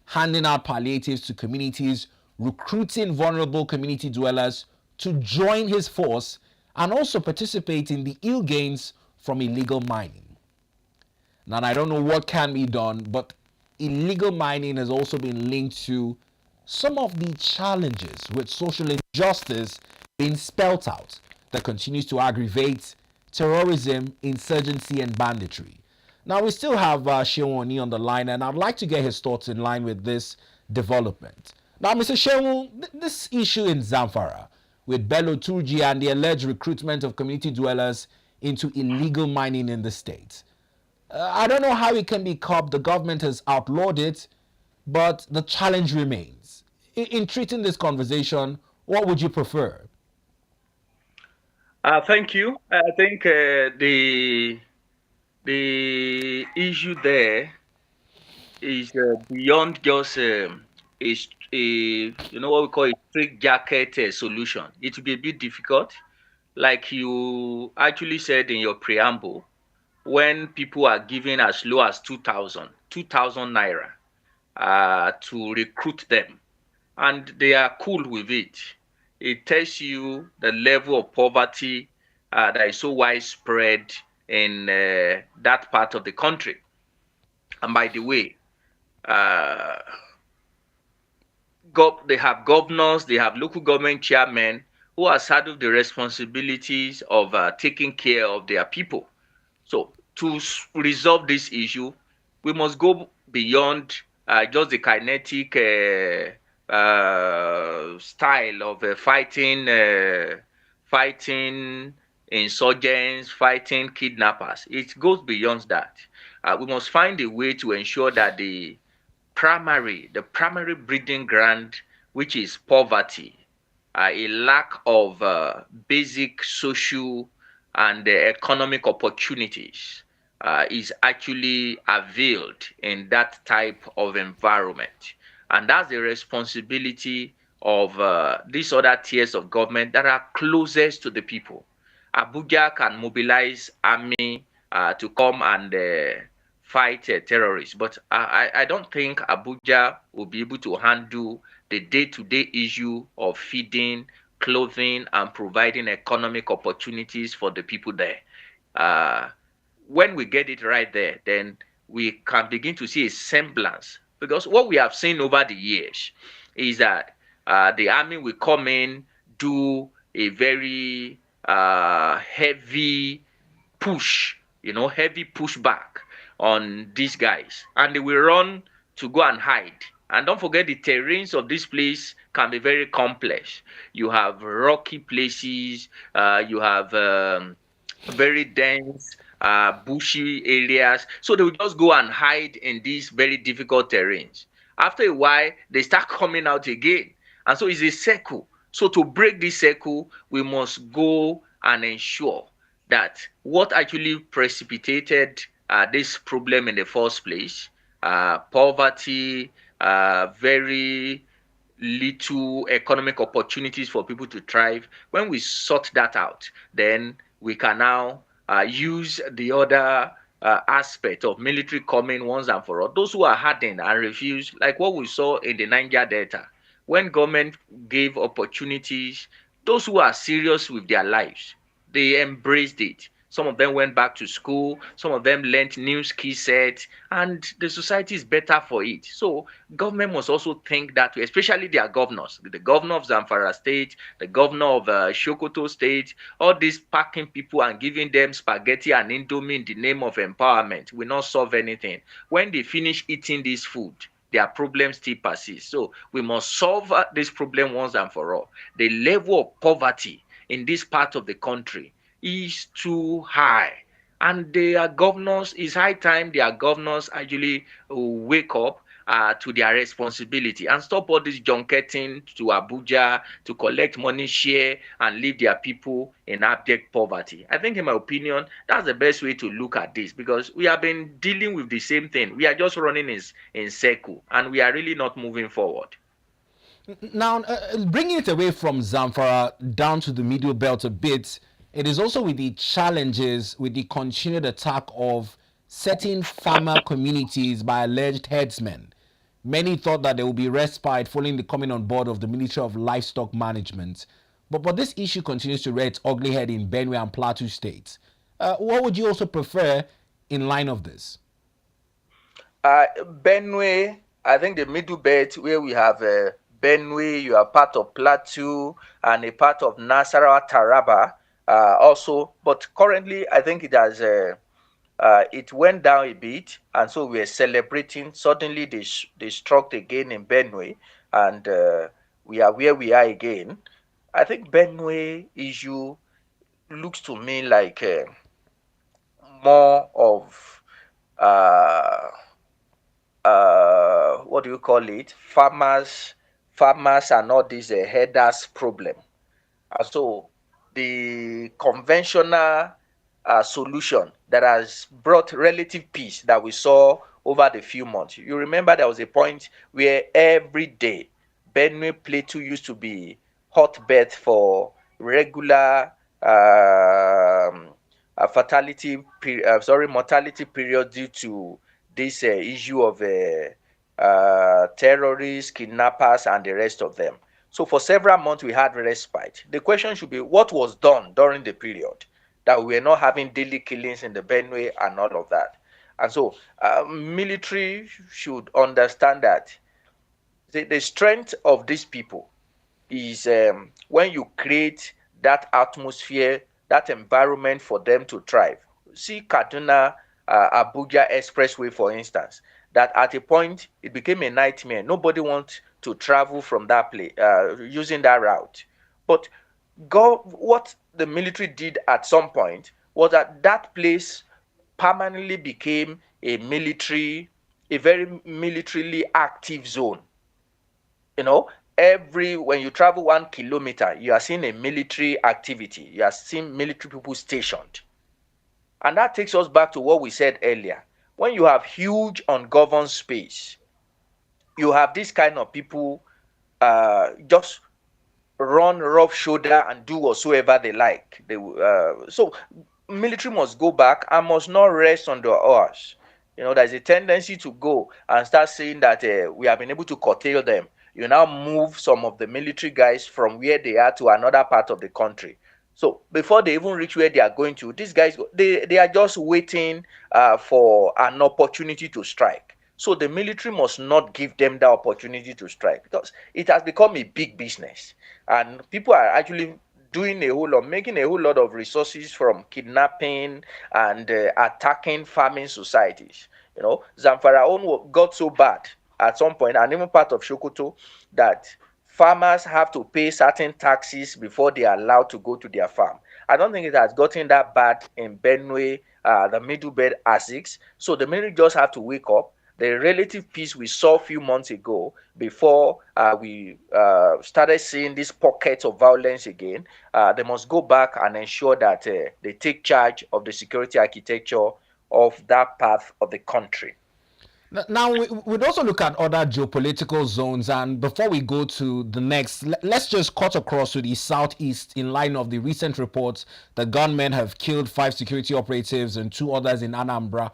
handing out palliatives to communities, recruiting vulnerable community dwellers to join his force and also participate in the ill gains from illegal mining. Now, I don't know what can be done, but illegal mining has also been linked to some of the challenges with social injustice being spelt out that continues to aggravate terrorism, insurgency, and banditry. Now, we still have Seun Oni on the line, and I'd like to get his thoughts in line with this development. Now, Mr. Seun, this issue in Zamfara with Bello Turji and the alleged recruitment of community dwellers into illegal mining in the state. I don't know how it can be curbed. The government has outlawed it, but the challenge remains. In treating this conversation, what would you prefer? Thank you. I think the issue there is beyond just what we call a strict jacket solution. It will be a bit difficult, like you actually said in your preamble. When people are giving as low as 2,000 naira to recruit them, and they are cool with it. It tells you the level of poverty that is so widespread in that part of the country. And by the way, uh, they have governors, they have local government chairmen who are saddled the responsibilities of taking care of their people. So to resolve this issue, we must go beyond just the kinetic style of fighting insurgents, fighting kidnappers. It goes beyond that. We must find a way to ensure that the primary breeding ground, which is poverty, a lack of basic social and economic opportunities, is actually availed in that type of environment. And that's the responsibility of these other tiers of government that are closest to the people. Abuja can mobilize army to come and fight terrorists, but I don't think Abuja will be able to handle the day-to-day issue of feeding, clothing, and providing economic opportunities for the people there. Uh, when we get it right there, then we can begin to see a semblance. Because what we have seen over the years is that the army will come in, do a very heavy push, heavy pushback on these guys, and they will run to go and hide. And don't forget, the terrains of this place can be very complex. You have rocky places, you have very dense, bushy areas. So they will just go and hide in these very difficult terrains. After a while, they start coming out again. And so it's a circle. So to break this circle, we must go and ensure that what actually precipitated this problem in the first place, poverty, very little economic opportunities for people to thrive, when we sort that out, then we can now use the other aspect of military coming once and for all. Those who are hardened and refuse, like what we saw in the Niger Delta, when government gave opportunities, those who are serious with their lives, they embraced it. Some of them went back to school, some of them learned new skill sets, and the society is better for it. So government must also think that way, especially their governors, the governor of Zamfara State, the governor of Sokoto State, all these packing people and giving them spaghetti and indomie in the name of empowerment will not solve anything. When they finish eating this food, their problems still persist. So we must solve this problem once and for all. The level of poverty in this part of the country is too high. And their governors, it's high time their governors actually wake up to their responsibility and stop all this junketing to Abuja to collect money share and leave their people in abject poverty. I think, in my opinion, that's the best way to look at this, because we have been dealing with the same thing. We are just running in circle, and we are really not moving forward. Now, bringing it away from Zamfara down to the middle belt a bit, it is also with the challenges with the continued attack of certain farmer communities by alleged herdsmen. Many thought that there would be respite following the coming on board of the Ministry of Livestock Management. But this issue continues to rear its ugly head in Benue and Plateau states. What would you also prefer in line of this? Benue, I think the middle belt where we have Benue, you are part of Plateau and a part of Nasarawa, Taraba also. But currently, I think it went down a bit, and so we're celebrating. Suddenly, they struck again in Benue, and we are where we are again. I think Benue issue looks to me like more of uh, what do you call it? Farmers and all these headers problem. And so the conventional solution that has brought relative peace that we saw over the few months. You remember there was a point where every day Benue Plateau used to be hotbed for regular mortality period due to this issue of terrorists, kidnappers, and the rest of them. So for several months we had respite. The question should be what was done during the period that we were not having daily killings in the Benue and all of that. And so military should understand that the strength of these people is when you create that atmosphere, that environment for them to thrive. See Kaduna Abuja Expressway, for instance, that at a point it became a nightmare. Nobody wants to travel from that place using that route. But what the military did at some point was that that place permanently became a very militarily active zone. You know, when you travel 1 kilometer, you are seeing a military activity. You are seeing military people stationed. And that takes us back to what we said earlier. When you have huge ungoverned space, you have this kind of people just run rough shoulder and do whatsoever they like. So military must go back and must not rest on their oars. You know, there's a tendency to go and start saying that we have been able to curtail them. You now move some of the military guys from where they are to another part of the country. So before they even reach where they are going to, these guys, they are just waiting for an opportunity to strike. So the military must not give them that opportunity to strike because it has become a big business. And people are actually making a whole lot of resources from kidnapping and attacking farming societies. You know, Zamfara own got so bad at some point, and even part of Sokoto, that farmers have to pay certain taxes before they are allowed to go to their farm. I don't think it has gotten that bad in Benue, the Middle Belt, Essex. So the military just have to wake up. The relative peace we saw a few months ago, before we started seeing these pockets of violence again, they must go back and ensure that they take charge of the security architecture of that part of the country. Now, we'd also look at other geopolitical zones, and before we go to the next, let's just cut across to the southeast in line of the recent reports the gunmen have killed 5 security operatives and 2 others in Anambra.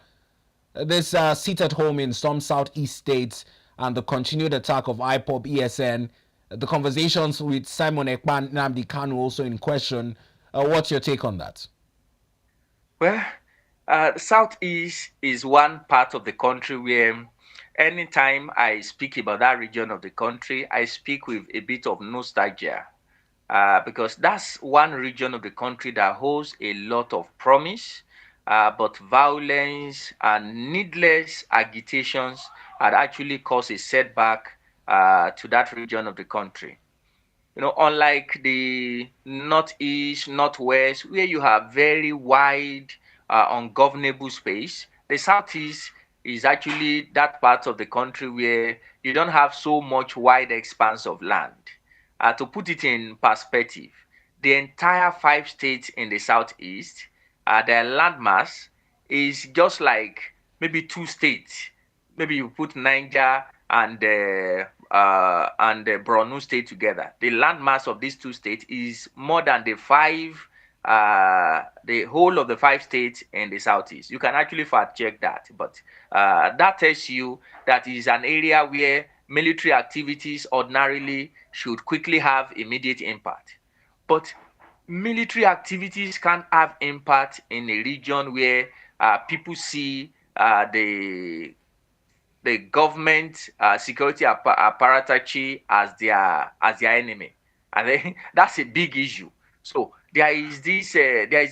This seat at home in some southeast states and the continued attack of IPOB ESN, the conversations with Simon Ekpan Nnamdi Kanu also in question. What's your take on that? Well, the Southeast is one part of the country where anytime I speak about that region of the country, I speak with a bit of nostalgia because that's one region of the country that holds a lot of promise, but violence and needless agitations had actually caused a setback to that region of the country. You know, unlike the northeast, northwest, where you have very wide, ungovernable space, the southeast is actually that part of the country where you don't have so much wide expanse of land. To put it in perspective, the entire 5 states in the southeast, their landmass is just like maybe 2 states. Maybe you put Niger and Borno State together. The landmass of these 2 states is more than the whole of the 5 states in the southeast. You can actually fact check that, but that tells you that it is an area where military activities ordinarily should quickly have immediate impact. But military activities can't have impact in a region where people see the government security apparatus as their enemy, and then that's a big issue. So there is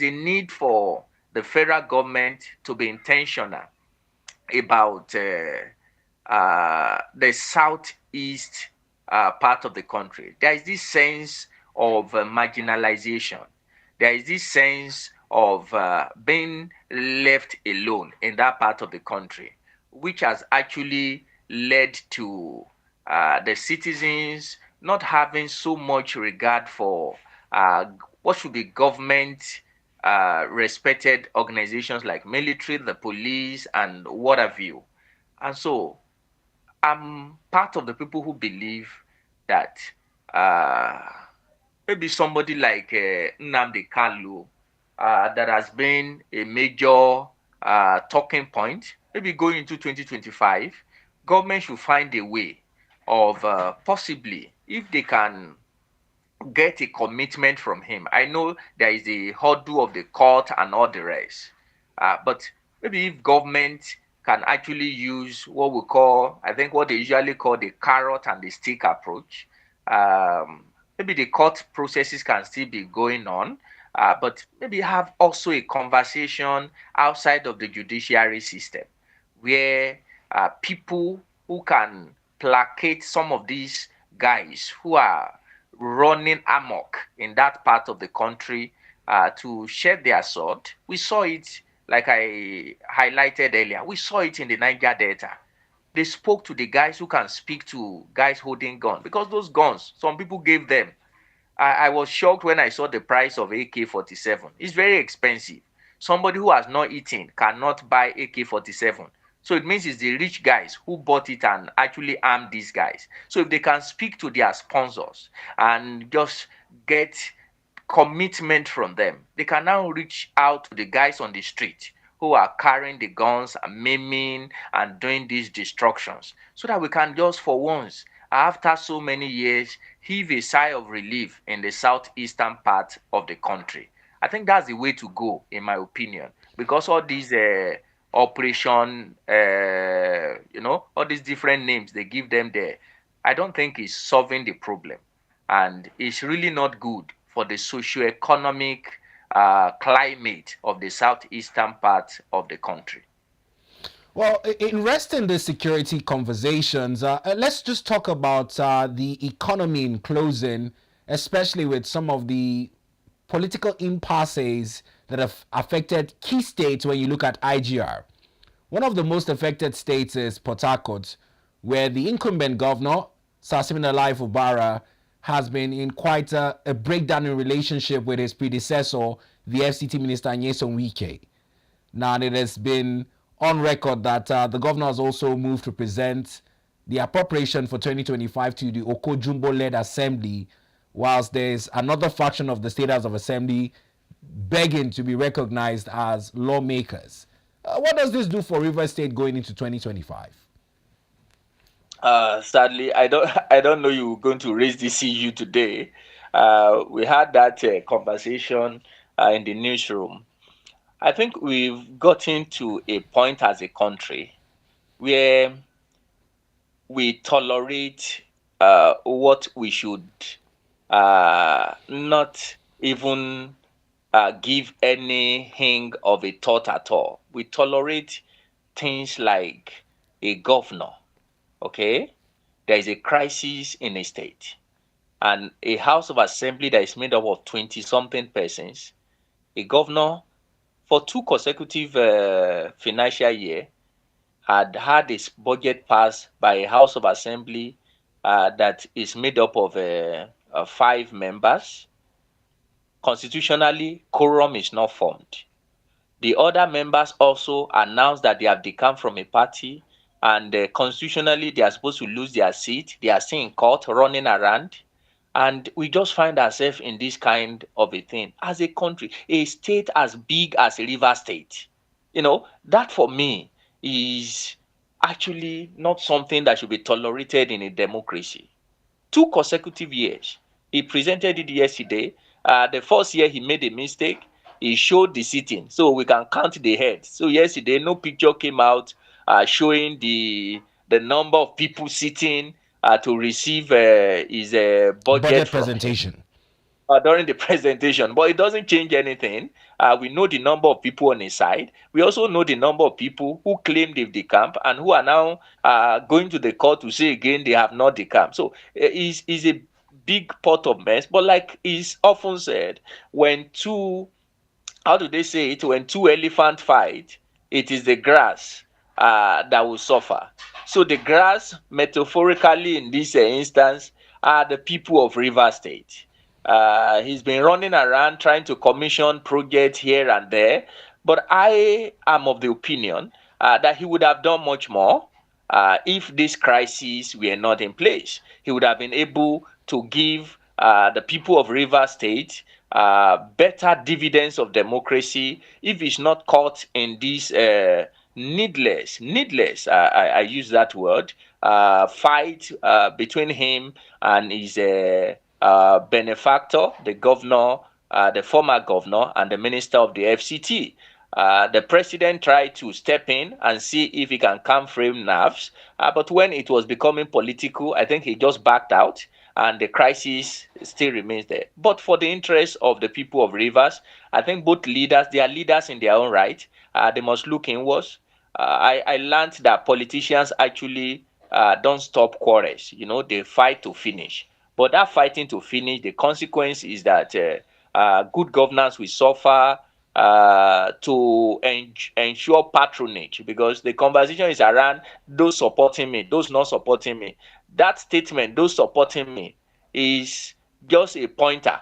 a need for the federal government to be intentional about the southeast part of the country. There is this sense of marginalization. There is this sense of being left alone in that part of the country, which has actually led to the citizens not having so much regard for what should be government respected organizations like military, the police, and what have you. And so I'm part of the people who believe that uh, maybe somebody like Nnamdi Kanu, that has been a major talking point, maybe going into 2025, government should find a way of possibly, if they can get a commitment from him. I know there is a hurdle of the court and all the rest, but maybe if government can actually use what we call, I think what they usually call the carrot and the stick approach, maybe the court processes can still be going on, but maybe have also a conversation outside of the judiciary system where people who can placate some of these guys who are running amok in that part of the country to shed their sword. We saw it, like I highlighted earlier, we saw it in the Niger Delta. They spoke to the guys who can speak to guys holding guns, because those guns, some people gave them. I was shocked when I saw the price of AK-47. It's very expensive. Somebody who has not eaten cannot buy AK-47. So it means it's the rich guys who bought it and actually armed these guys. So if they can speak to their sponsors and just get commitment from them, they can now reach out to the guys on the street who are carrying the guns and maiming and doing these destructions, so that we can just for once, after so many years, heave a sigh of relief in the southeastern part of the country. I think that's the way to go, in my opinion, because all these operation, all these different names they give them there, I don't think is solving the problem, and it's really not good for the socio-economic climate of the southeastern part of the country. Well, in resting the security conversations, let's just talk about the economy in closing, especially with some of the political impasses that have affected key states when you look at IGR. One of the most affected states is Port Harcourt, where the incumbent governor, Siminalayi Fubara, has been in quite a breakdown in relationship with his predecessor, the FCT minister Nyesom Wike. Now, it has been on record that the governor has also moved to present the appropriation for 2025 to the Oko-Jumbo-led assembly, whilst there's another faction of the State House of Assembly begging to be recognized as lawmakers. What does this do for Rivers State going into 2025? Sadly, I don't know you were going to raise this issue today. We had that conversation in the newsroom. I think we've gotten to a point as a country where we tolerate what we should not even give any hint of a thought at all. We tolerate things like a governor, okay? There is a crisis in a state, and a House of Assembly that is made up of 20-something persons, a governor for 2 consecutive financial years had its budget passed by a House of Assembly that is made up of 5 members. Constitutionally, quorum is not formed. The other members also announced that they have decamped from a party, and constitutionally they are supposed to lose their seat. They are still in court running around, and we just find ourselves in this kind of a thing as a country, a state as big as Rivers State. That for me is actually not something that should be tolerated in a democracy. 2 consecutive years. He presented it yesterday. The first year he made a mistake. He showed the sitting, so we can count the heads. So yesterday, no picture came out showing the number of people sitting to receive his budget from him presentation. during the presentation, but it doesn't change anything. We know the number of people on his side. We also know the number of people who claim they've decamped and who are now going to the court to say again they have not decamped. So it's a big pot of mess. But like is often said, when two, how do they say it? When 2 elephants fight, it is the grass that will suffer. So the grass, metaphorically in this instance, are the people of Rivers State. He's been running around trying to commission projects here and there. But I am of the opinion that he would have done much more if this crisis were not in place. He would have been able to give the people of Rivers State better dividends of democracy if he's not caught in this needless, I use that word, fight between him and his benefactor, the governor, the former governor, and the minister of the FCT. The president tried to step in and see if he can calm frame nerves, but when it was becoming political, I think he just backed out, and the crisis still remains there. But for the interest of the people of Rivers, I think both leaders, they are leaders in their own right. They must look inwards. I learned that politicians actually don't stop quarrels. You know, they fight to finish. But that fighting to finish, the consequence is that good governance will suffer, to ensure patronage, because the conversation is around those supporting me, those not supporting me. That statement, those supporting me, is just a pointer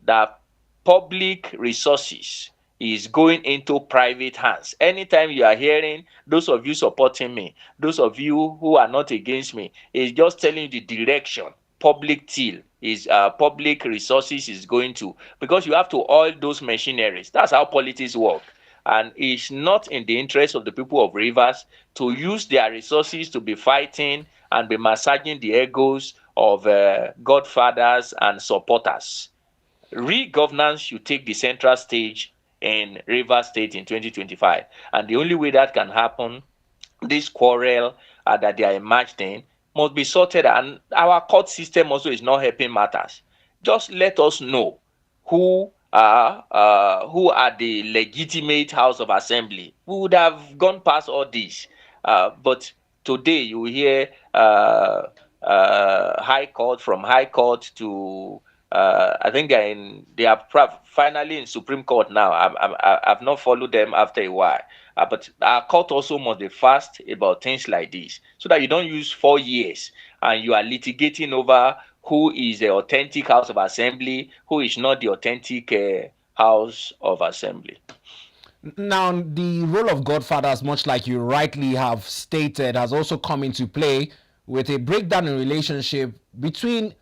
that public resources is going into private hands. Anytime you are hearing those of you supporting me, those of you who are not against me, is just telling you the direction public till is public resources is going to, because you have to oil those machineries. That's how politics work. And it's not in the interest of the people of Rivers to use their resources to be fighting and be massaging the egos of godfathers and supporters. Real governance should take the central stage in Rivers State in 2025. And the only way that can happen, this quarrel that they are emerged in, must be sorted. And our court system also is not helping matters. Just let us know who are the legitimate House of Assembly. We would have gone past all this. But today you hear High Court, from High Court to I think they are finally in Supreme Court now. I've not followed them after a while. But our court also must be fast about things like this, so that you don't use 4 years and you are litigating over who is the authentic House of Assembly, who is not the authentic House of Assembly. Now, the role of godfathers, much like you rightly have stated, has also come into play with a breakdown in relationship between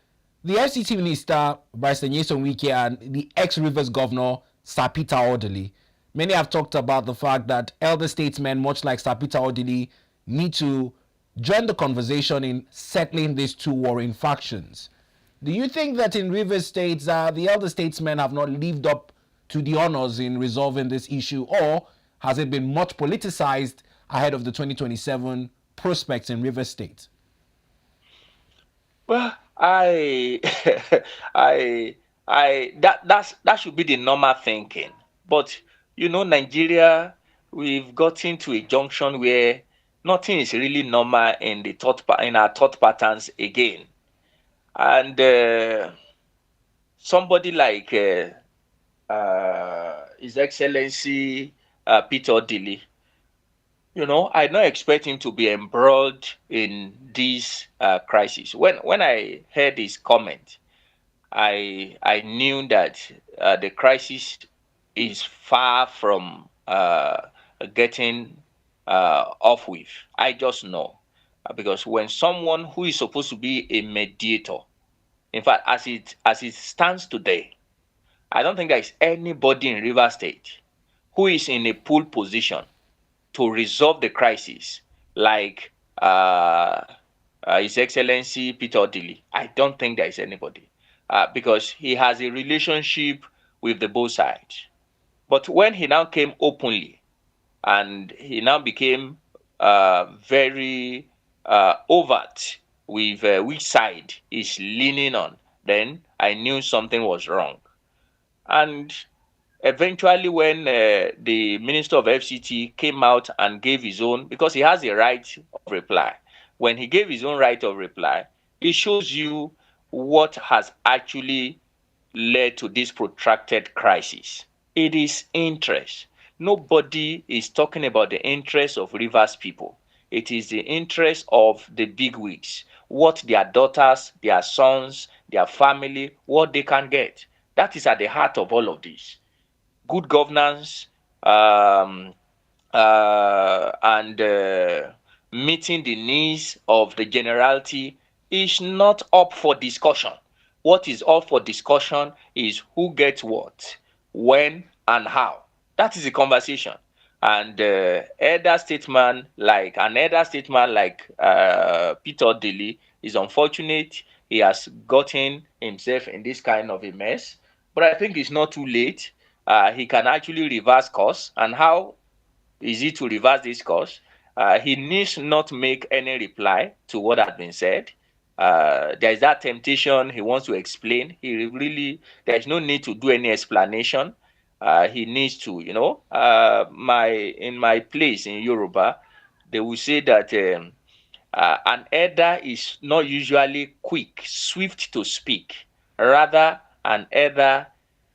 the FCT minister, Barrister Seun Oni, and the ex-Rivers governor, Sir Peter Odili. Many have talked about the fact that elder statesmen, much like Sir Peter Odili, need to join the conversation in settling these two warring factions. Do you think that in Rivers State, the elder statesmen have not lived up to the honors in resolving this issue, or has it been much politicized ahead of the 2027 prospects in Rivers State? Well, that should be the normal thinking. But you know, Nigeria, we've gotten to a junction where nothing is really normal in our thought patterns again. And somebody like His Excellency Peter Odili, you know, I don't expect him to be embroiled in this crisis. When I heard his comment, I knew that the crisis is far from getting off with. I just know. Because when someone who is supposed to be a mediator, in fact, as it stands today, I don't think there is anybody in Rivers State who is in a pole position to resolve the crisis like His Excellency Peter Odili. I don't think there is anybody, because he has a relationship with the both sides. But when he now came openly and he now became very overt with which side he's leaning on, then I knew something was wrong. And eventually, when the Minister of FCT came out and gave his own, because he has a right of reply, when he gave his own right of reply, it shows you what has actually led to this protracted crisis. It is interest. Nobody is talking about the interest of Rivers people. It is the interest of the bigwigs, what their daughters, their sons, their family, what they can get. That is at the heart of all of this. Good governance, um, and meeting the needs of the generality is not up for discussion. What is up for discussion is who gets what, when, and how. That is the conversation. And elder statesman like Peter Daly is unfortunate. He has gotten himself in this kind of a mess. But I think it's not too late. He can actually reverse course. And how is it to reverse this course? He needs not make any reply to what had been said. There is that temptation. He wants to explain. There is no need to do any explanation. He needs to, in my place in Yoruba, they will say that an elder is not usually quick, swift to speak. Rather, an elder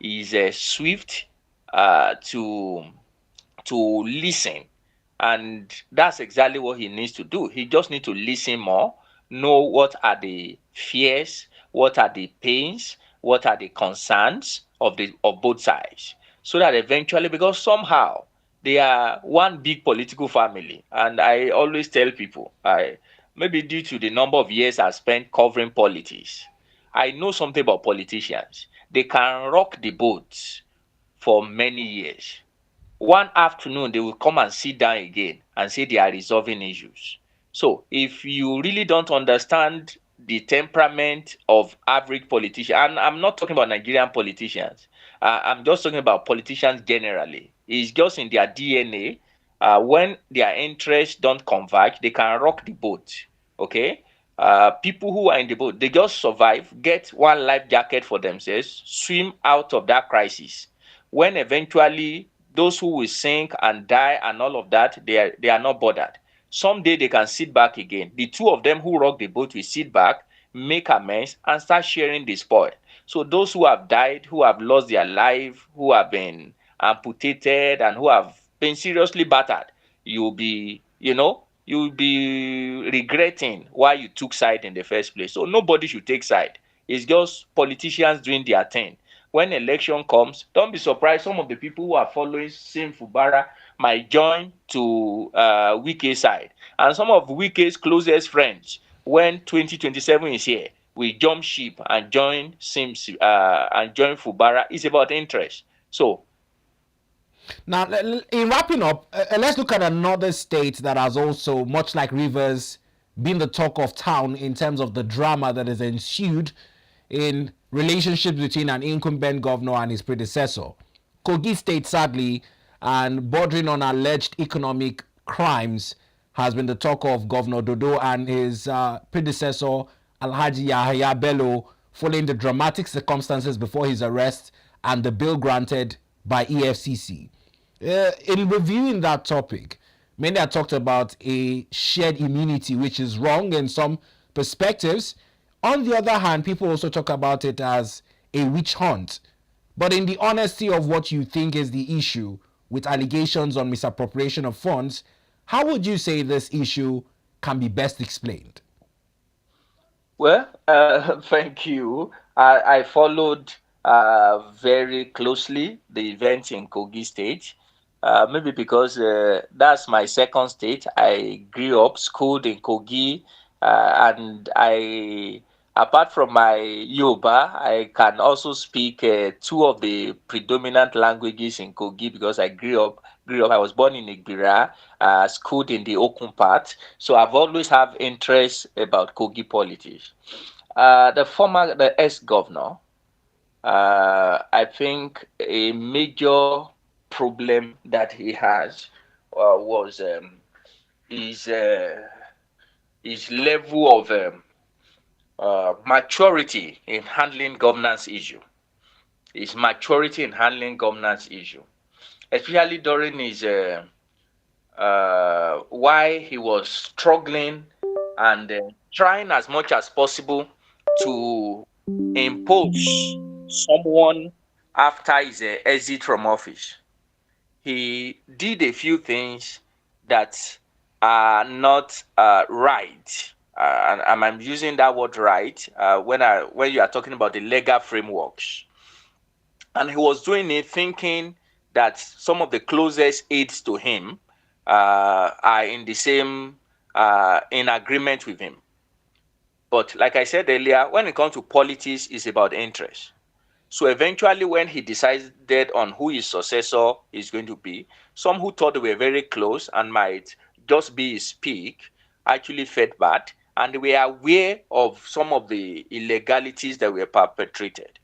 is swift to listen, and that's exactly what he needs to do. He just needs to listen more, know what are the fears, what are the pains, what are the concerns of both sides, so that eventually, because somehow they are one big political family. And I always tell people, I maybe due to the number of years I spent covering politics, I know something about politicians. They can rock the boat for many years. One afternoon they will come and sit down again and say they are resolving issues. So if you really don't understand the temperament of average politicians, and I'm not talking about Nigerian politicians, I'm just talking about politicians generally. It's just in their DNA. When their interests don't converge, they can rock the boat. Okay. People who are in the boat, they just survive, get one life jacket for themselves, swim out of that crisis. When eventually those who will sink and die and all of that, they are not bothered. Someday they can sit back again. The two of them who rock the boat will sit back, make amends, and start sharing the spoil. So those who have died, who have lost their life, who have been amputated, and who have been seriously battered, you'll be regretting why you took side in the first place. So nobody should take side. It's just politicians doing their thing. When election comes, don't be surprised. Some of the people who are following Sim Fubara might join to Wike's side. And some of Wike's closest friends, when 2027 is here, will jump ship and join Fubara. It's about interest. So Now, in wrapping up, let's look at another state that has also, much like Rivers, been the talk of town in terms of the drama that has ensued in relationships between an incumbent governor and his predecessor. Kogi State, sadly, and bordering on alleged economic crimes, has been the talk of Governor Dodo and his predecessor, Alhaji Yahya Bello, following the dramatic circumstances before his arrest and the bail granted by EFCC. In reviewing that topic, many have talked about a shared immunity, which is wrong in some perspectives. On the other hand, people also talk about it as a witch hunt. But in the honesty of what you think is the issue with allegations on misappropriation of funds, how would you say this issue can be best explained? well, thank you. I followed very closely the events in Kogi State. Maybe because that's my second state. I grew up, schooled in Kogi, and apart from my Yoruba, I can also speak two of the predominant languages in Kogi because I grew up. I was born in Igbira, schooled in the Okun part. So I've always have interest about Kogi politics. The ex-governor, I think a major problem that he has was his uh, his level of maturity in handling governance issue. His maturity in handling governance issue, especially during his why he was struggling and trying as much as possible to impose someone after his exit from office. He did a few things that are not right. and I'm using that word right, when you are talking about the legal frameworks. And he was doing it thinking that some of the closest aides to him are in the same in agreement with him. But like I said earlier, when it comes to politics, it's about interest. So eventually, when he decided on who his successor is going to be, some who thought they were very close and might just be his peak actually felt bad, and they were aware of some of the illegalities that were perpetrated.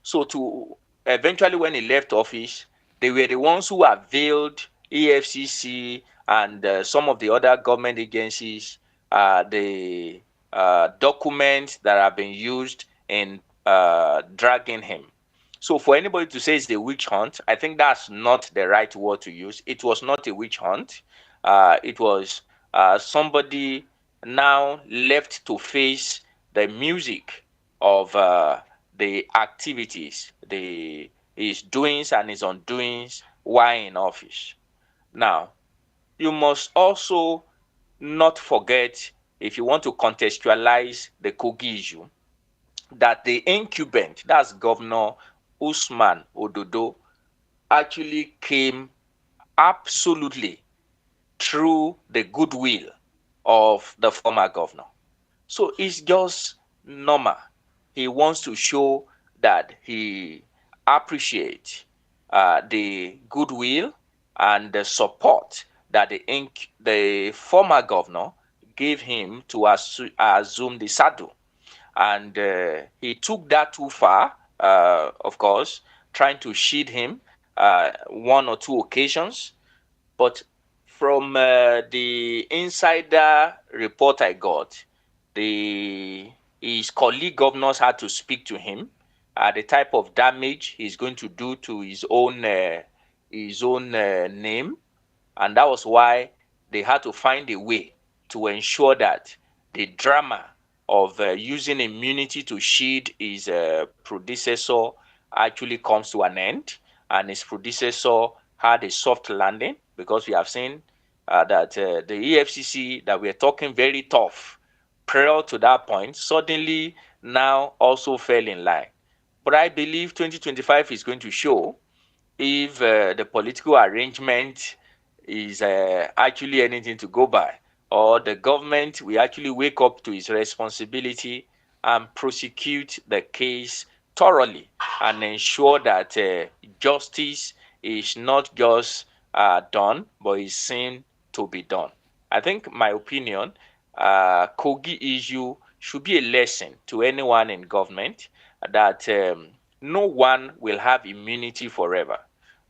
So to eventually, when he left office, they were the ones who availed EFCC and some of the other government agencies the documents that have been used in dragging him. So for anybody to say it's a witch hunt, I think that's not the right word to use. It was not a witch hunt. It was somebody now left to face the music of the activities, his doings and his undoings while in office. Now, you must also not forget, if you want to contextualize the Kogi issue, that the incumbent, that's Governor Usman Ododo, actually came absolutely through the goodwill of the former governor. So it's just normal. He wants to show that he appreciates the goodwill and the support that the former governor gave him to assume the saddle. And he took that too far, of course, trying to shield him one or two occasions. But from the insider report I got, his colleague governors had to speak to him, the type of damage he's going to do to his own name, and that was why they had to find a way to ensure that the drama of using immunity to shield his predecessor actually comes to an end, and his predecessor had a soft landing, because we have seen that the EFCC that we're talking very tough prior to that point suddenly now also fell in line. But I believe 2025 is going to show if the political arrangement is actually anything to go by, or the government will actually wake up to its responsibility and prosecute the case thoroughly and ensure that justice is not just done, but is seen to be done. I think, my opinion, Kogi issue should be a lesson to anyone in government that no one will have immunity forever.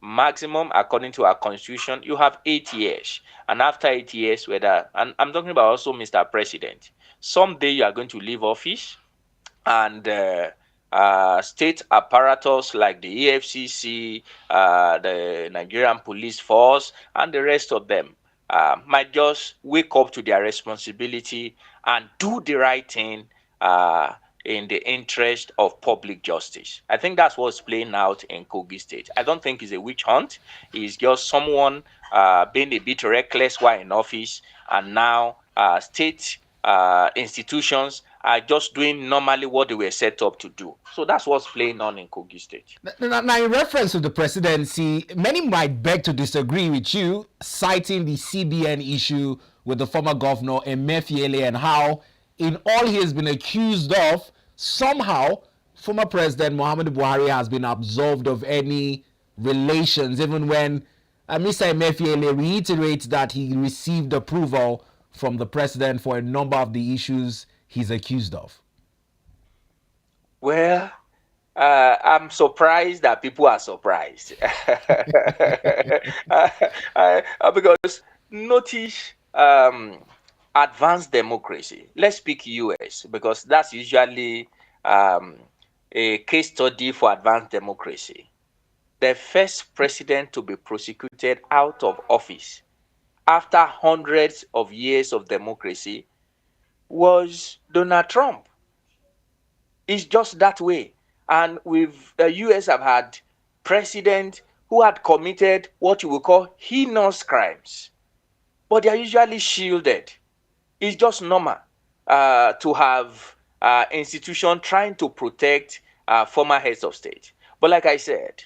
Maximum, according to our constitution, you have 8 years. And after 8 years, whether, and I'm talking about also Mr. President, someday you are going to leave office, and state apparatus like the EFCC, the Nigerian Police Force, and the rest of them might just wake up to their responsibility and do the right thing in the interest of public justice. I think that's what's playing out in Kogi State. I don't think it's a witch hunt. It's just someone being a bit reckless while in office, and now state institutions are just doing normally what they were set up to do. So that's what's playing on in Kogi State. Now, in reference to the presidency, many might beg to disagree with you, citing the CBN issue with the former governor Emefiele and how, in all he has been accused of, somehow former President Muhammadu Buhari has been absolved of any relations, even when Mr. Emefiele reiterates that he received approval from the president for a number of the issues he's accused of. Well, I'm surprised that people are surprised. Because notice advanced democracy. Let's speak US, because that's usually a case study for advanced democracy. The first president to be prosecuted out of office after hundreds of years of democracy was Donald Trump. It's just that way. And with the US have had presidents who had committed what you would call heinous crimes, but they are usually shielded. It's just normal. to have institution trying to protect former heads of state. But like I said,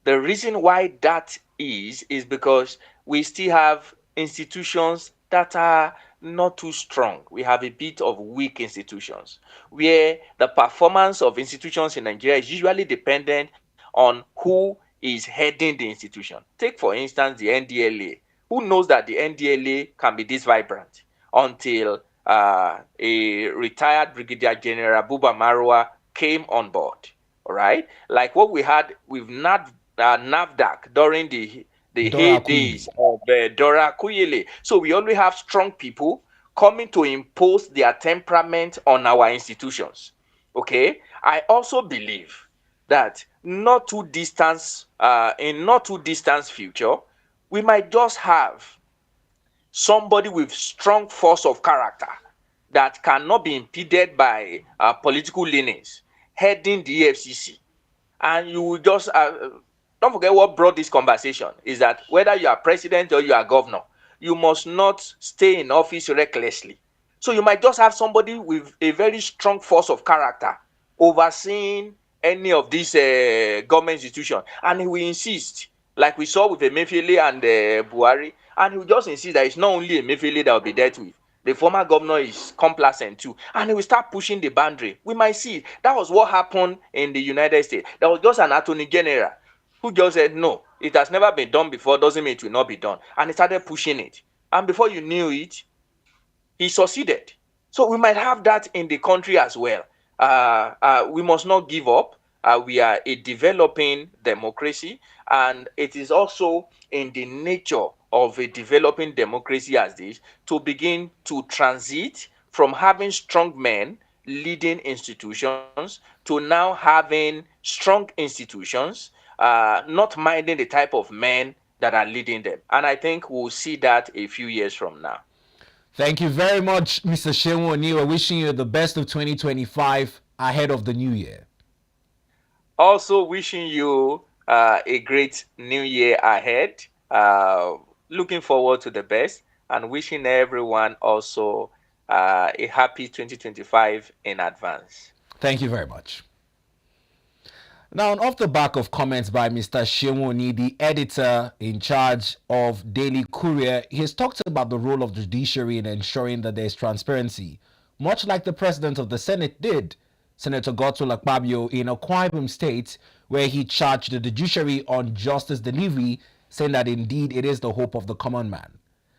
the reason why that is because we still have institutions that are not too strong. We have a bit of weak institutions where the performance of institutions in Nigeria is usually dependent on who is heading the institution. Take, for instance, the NDLA. Who knows that the NDLA can be this vibrant until a retired Brigadier General Buba Marwa came on board? All right, like what we had with NAVDAC during the Dora heydays Kuyili. of Dora Kuyele. So we only have strong people coming to impose their temperament on our institutions. Okay, I also believe that in not too distant future, we might just have somebody with strong force of character that cannot be impeded by political leanings heading the EFCC. And you will just don't forget what brought this conversation is that whether you are president or you are governor, you must not stay in office recklessly. So you might just have somebody with a very strong force of character overseeing any of these government institutions, and he will insist, like we saw with Emefiele and Buhari, and he will just insist that it's not only Emefiele that will be dealt with. The former governor is complacent too, and he will start pushing the boundary. We might see that was what happened in the United States. There was just an attorney general who just said, no, it has never been done before, doesn't mean it will not be done. And he started pushing it. And before you knew it, he succeeded. So we might have that in the country as well. We must not give up. We are a developing democracy, and it is also in the nature of a developing democracy as this to begin to transit from having strong men leading institutions to now having strong institutions not minding the type of men that are leading them. And I think we'll see that a few years from now. Thank you very much, Mr. Seun Oni. We're wishing you the best of 2025 ahead of the new year. Also wishing you a great new year ahead. Looking forward to the best and wishing everyone also a happy 2025 in advance. Thank you very much. Now, off the back of comments by Mr. Seun Oni, the editor in charge of Daily Courier, he has talked about the role of the judiciary in ensuring that there is transparency, much like the president of the Senate did, Senator Godswill Akpabio, in Akwa Ibom State, where he charged the judiciary on justice delivery, saying that indeed it is the hope of the common man.